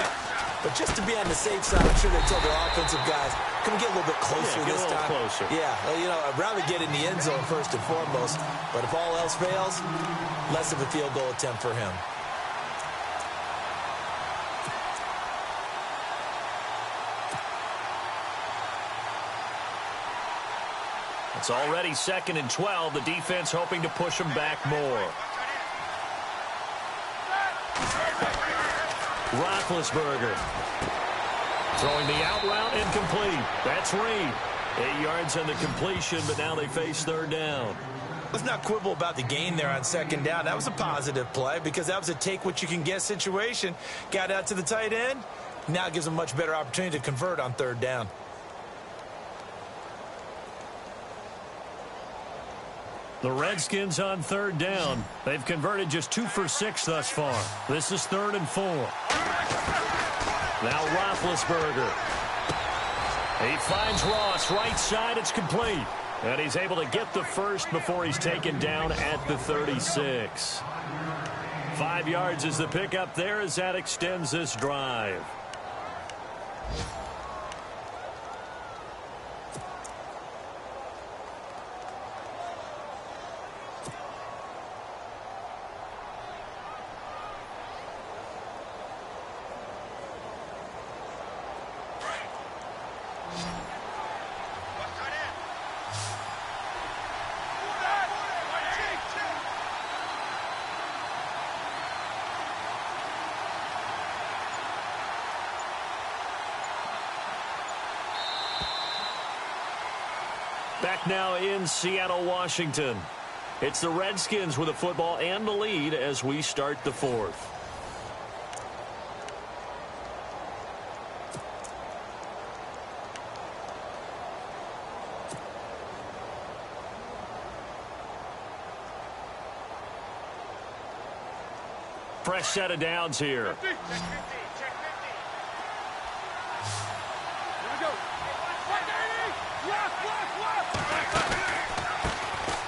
But just to be on the safe side, I'm sure they told their offensive guys, can we get a little bit closer this time? Closer. Yeah, well, you know, I'd rather get in the end zone first and foremost. But if all else fails, less of a field goal attempt for him. It's already second and 12. The defense hoping to push them back more. Roethlisberger throwing the out route incomplete. That's Reed. 8 yards on the completion, but now they face third down. Let's not quibble about the gain there on second down. That was a positive play because that was a take-what-you-can-get situation. Got out to the tight end. Now it gives them a much better opportunity to convert on third down. The Redskins on third down. They've converted just 2 for 6 thus far. This is 3rd and 4. Now Roethlisberger. He finds Ross right side. It's complete. And he's able to get the first before he's taken down at the 36. 5 yards is the pickup there as that extends this drive. Back now in Seattle, Washington. It's the Redskins with the football and the lead as we start the fourth. Fresh set of downs here.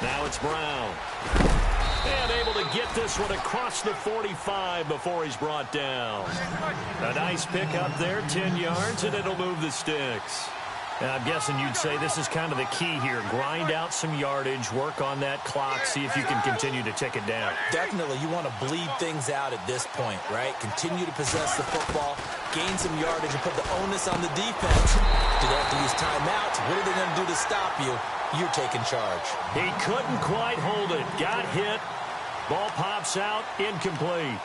Now it's Brown. And able to get this one across the 45 before he's brought down. A nice pickup there, 10 yards, and it'll move the sticks. Now, I'm guessing you'd say this is kind of the key here. Grind out some yardage, work on that clock, see if you can continue to tick it down. Definitely. You want to bleed things out at this point, right? Continue to possess the football, gain some yardage, and put the onus on the defense. Do they have to use timeouts? What are they going to do to stop you? You're taking charge. He couldn't quite hold it. Got hit. Ball pops out. Incomplete.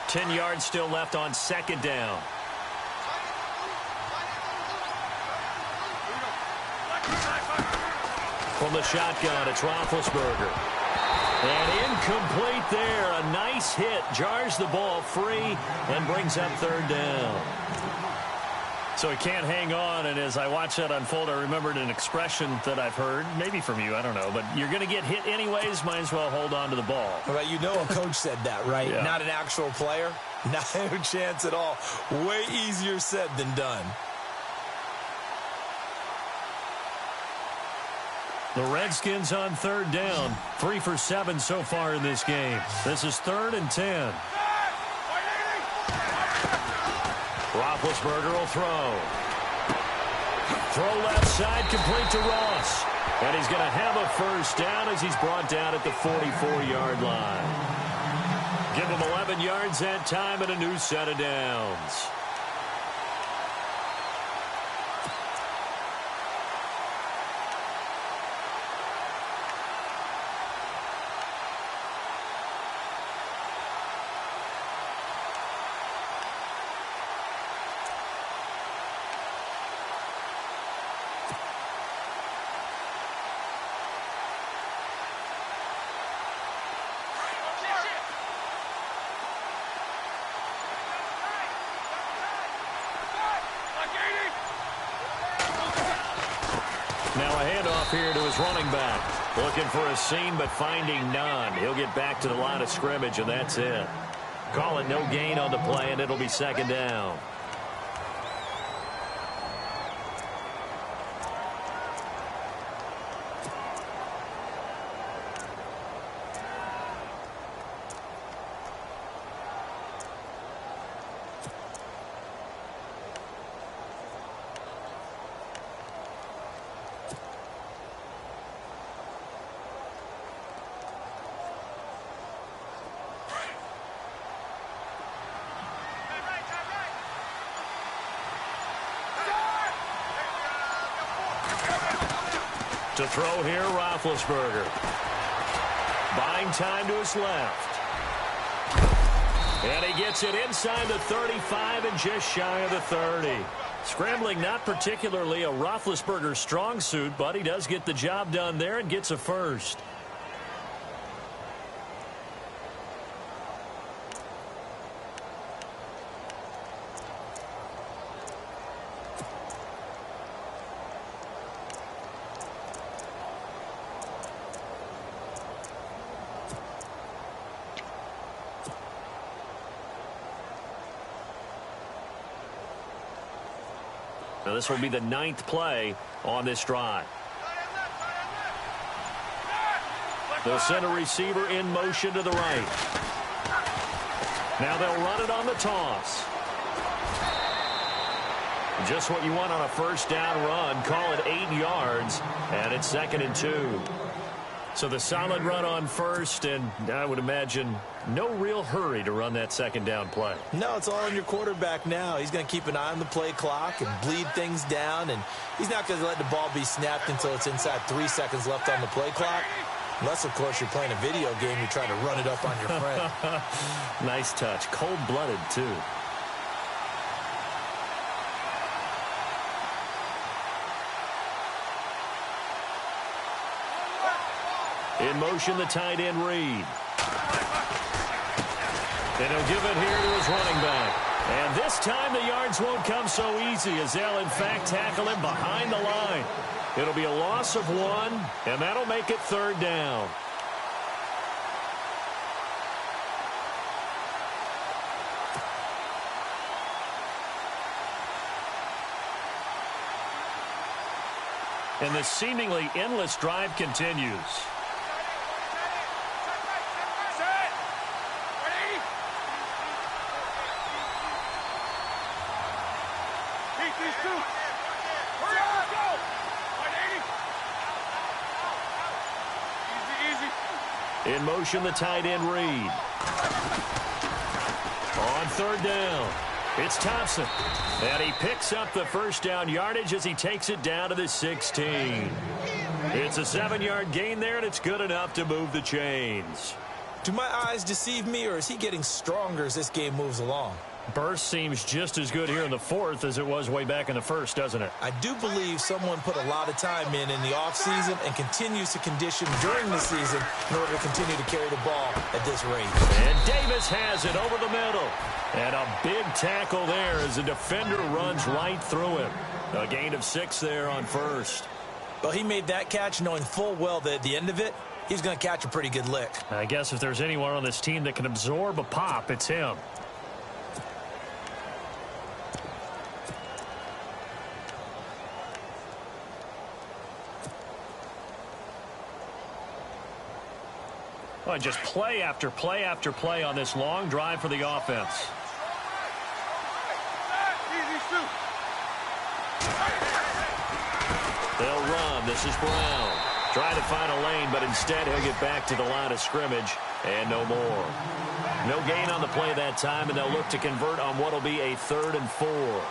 10 yards still left on second down. From the shotgun, it's Roethlisberger. And incomplete there. A nice hit. Jars the ball free and brings up third down. So he can't hang on, and as I watch that unfold, I remembered an expression that I've heard, maybe from you, I don't know, but you're going to get hit anyways, might as well hold on to the ball. Well, you know a coach said that, right? Yeah. Not an actual player. Not a chance at all. Way easier said than done. The Redskins on third down. 3 for 7 so far in this game. This is 3rd and 10. Roethlisberger will throw. Throw left side, complete to Ross. And he's going to have a first down as he's brought down at the 44-yard line. Give him 11 yards that time and a new set of downs. Now a handoff here to his running back. Looking for a seam, but finding none. He'll get back to the line of scrimmage, and that's it. Call it no gain on the play, and it'll be second down. To throw here, Roethlisberger. Buying time to his left. And he gets it inside the 35 and just shy of the 30. Scrambling not particularly a Roethlisberger strong suit, but he does get the job done there and gets a first. Now this will be the 9th play on this drive. They'll send a receiver in motion to the right. Now they'll run it on the toss. Just what you want on a first down run. Call it 8 yards, and it's 2nd and 2. So the solid run on first, and I would imagine no real hurry to run that second down play. No, it's all on your quarterback now. He's going to keep an eye on the play clock and bleed things down, and he's not going to let the ball be snapped until it's inside 3 seconds left on the play clock. Unless, of course, you're playing a video game, you try to run it up on your friend. Nice touch. Cold-blooded, too. In motion, the tight end, Reed. And he'll give it here to his running back. And this time the yards won't come so easy as they'll, in fact, tackle him behind the line. It'll be a loss of 1, and that'll make it 3rd down. And the seemingly endless drive continues. In motion, the tight end, Reed. On 3rd down, it's Thompson. And he picks up the first down yardage as he takes it down to the 16. It's a 7-yard gain there, and it's good enough to move the chains. Do my eyes deceive me, or is he getting stronger as this game moves along? Burst seems just as good here in the fourth as it was way back in the first, doesn't it? I do believe someone put a lot of time in the offseason and continues to condition during the season in order to continue to carry the ball at this rate. And Davis has it over the middle. And a big tackle there as the defender runs right through him. A gain of 6 there on first. Well, he made that catch knowing full well that at the end of it, he's going to catch a pretty good lick. I guess if there's anyone on this team that can absorb a pop, it's him. Well, just play after play after play on this long drive for the offense. They'll run. This is Brown. Trying to find a lane, but instead he'll get back to the line of scrimmage and no more. No gain on the play that time, and they'll look to convert on what will be a 3rd and 4.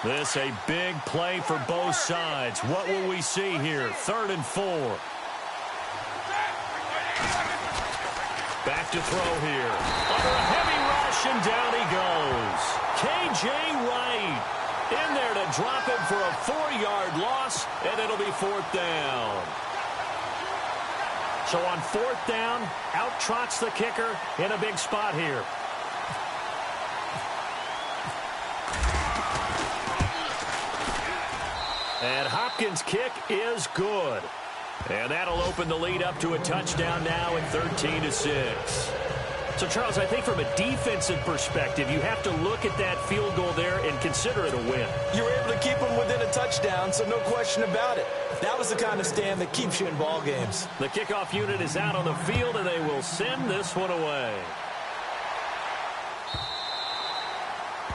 This a big play for both sides. What will we see here? 3rd and 4. Back to throw here. Under a heavy rush, and down he goes. K.J. Wright in there to drop him for a 4-yard loss, and it'll be 4th down. So on 4th down, out trots the kicker in a big spot here. And Hopkins' kick is good. And that'll open the lead up to a touchdown now at 13-6. So, Charles, I think from a defensive perspective, you have to look at that field goal there and consider it a win. You were able to keep them within a touchdown, so no question about it. That was the kind of stand that keeps you in ball games. The kickoff unit is out on the field, and they will send this one away.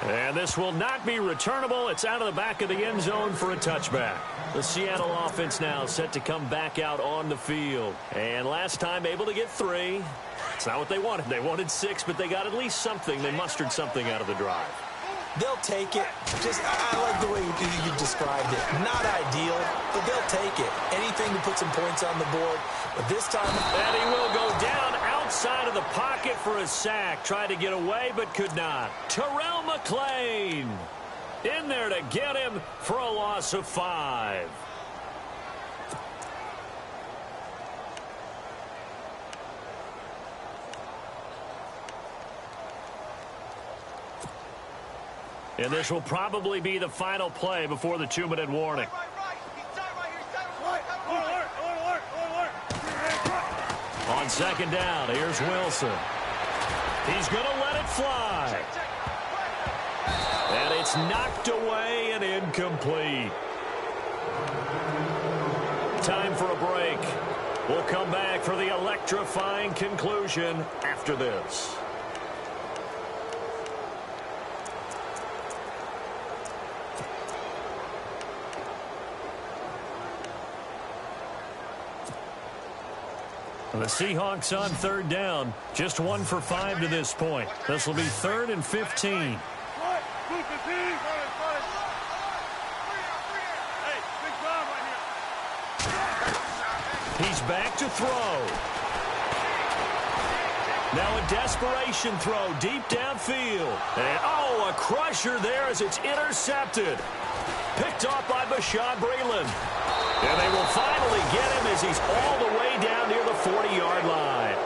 And this will not be returnable. It's out of the back of the end zone for a touchback. The Seattle offense now set to come back out on the field. And last time able to get 3. It's not what they wanted. They wanted 6, but they got at least something. They mustered something out of the drive. They'll take it. I like the way you described it. Not ideal, but they'll take it. Anything to put some points on the board. But this time... And he will go down outside of the pocket for a sack. Tried to get away, but could not. Terrell McClain in there to get him for a loss of 5. And this will probably be the final play before the 2-minute warning. On 2nd down, here's Wilson. He's going to let it fly. And it's knocked away and incomplete. Time for a break. We'll come back for the electrifying conclusion after this. The Seahawks on 3rd down. Just 1 for 5 to this point. This will be 3rd and 15. He's back to throw. Now a desperation throw deep downfield. And, a crusher there as it's intercepted. Picked off by Bashaud Breeland. And they will finally get him as he's all the way down near the 40-yard line.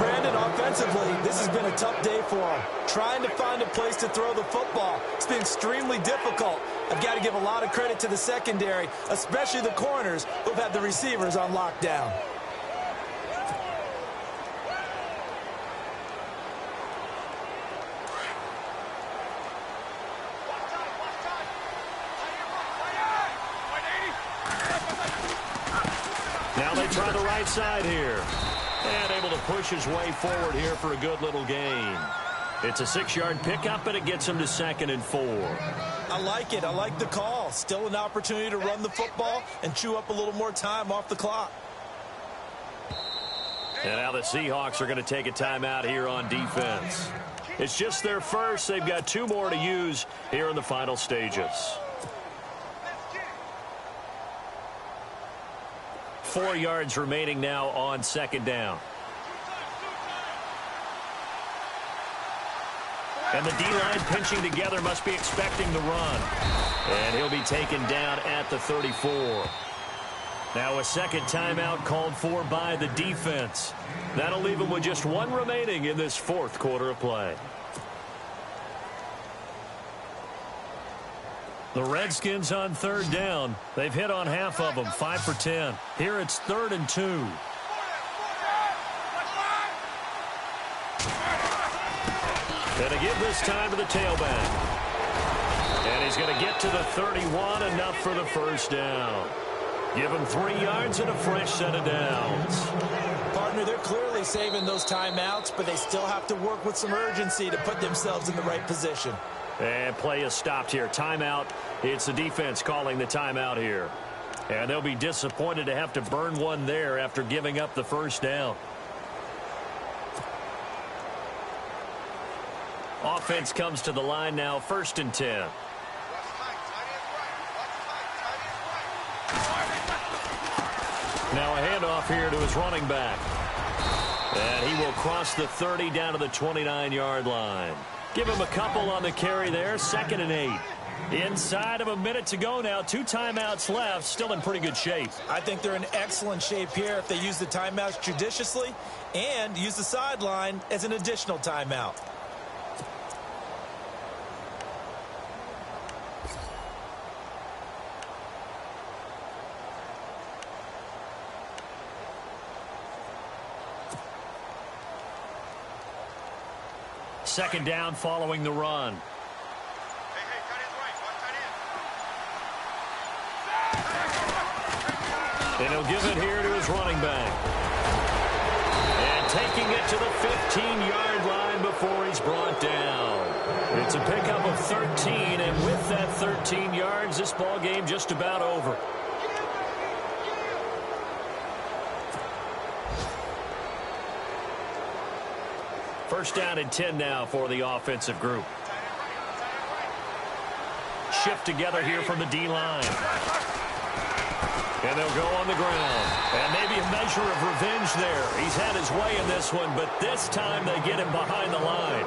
Brandon, offensively, this has been a tough day for him. Trying to find a place to throw the football. It's been extremely difficult. I've got to give a lot of credit to the secondary, especially the corners who've had the receivers on lockdown. Now they try the right side here. And able to push his way forward here for a good little gain. It's a 6-yard pickup, and it gets him to 2nd and 4. I like it. I like the call. Still an opportunity to run the football and chew up a little more time off the clock. And now the Seahawks are going to take a timeout here on defense. It's just their first. They've got 2 more to use here in the final stages. 4 yards remaining now on 2nd down. And the D-line pinching together must be expecting the run. And he'll be taken down at the 34. Now a second timeout called for by the defense. That'll leave them with just 1 remaining in this 4th quarter of play. The Redskins on 3rd down. They've hit on half of them, 5 for 10. Here it's 3rd and 2. And again this time to the tailback. And he's going to get to the 31, enough for the first down. Give him 3 yards and a fresh set of downs. Partner, they're clearly saving those timeouts, but they still have to work with some urgency to put themselves in the right position. And play is stopped here. Timeout. It's the defense calling the timeout here. And they'll be disappointed to have to burn one there after giving up the first down. Offense comes to the line now, 1st and 10. Now a handoff here to his running back. And he will cross the 30 down to the 29-yard line. Give him a couple on the carry there, 2nd and 8. Inside of a minute to go now, 2 timeouts left, still in pretty good shape. I think they're in excellent shape here if they use the timeouts judiciously and use the sideline as an additional timeout. Second down following the run. And he'll give it here to his running back. And taking it to the 15-yard line before he's brought down. It's a pickup of 13, and with that 13 yards, this ball game just about over. First down and 10 now for the offensive group. Shift together here from the D-line. And they'll go on the ground. And maybe a measure of revenge there. He's had his way in this one, but this time they get him behind the line.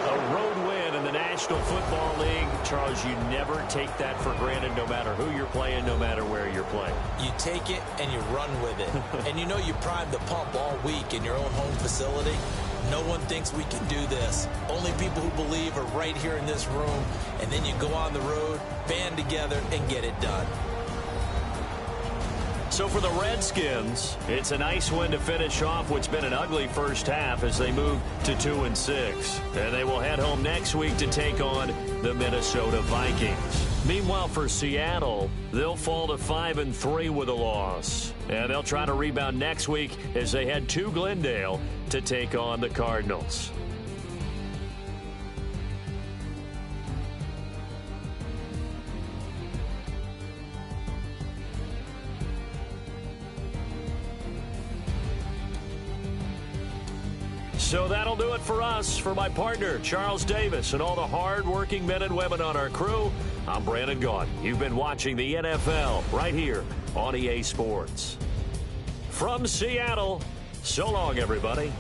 A road win in the National Football League. Charles, you never take that for granted, no matter who you're playing, no matter where you're playing. You take it and you run with it. And you know you primed the pump all week in your own home facility. No one thinks we can do this. Only people who believe are right here in this room. And then you go on the road, band together, and get it done. So for the Redskins, it's a nice win to finish off what's been an ugly first half as they move to 2-6. And they will head home next week to take on the Minnesota Vikings. Meanwhile, for Seattle, they'll fall to 5-3 with a loss. And they'll try to rebound next week as they head to Glendale to take on the Cardinals. So that'll do it for us. For my partner, Charles Davis, and all the hard-working men and women on our crew, I'm Brandon Gaudin. You've been watching the NFL right here on EA Sports. From Seattle, so long, everybody.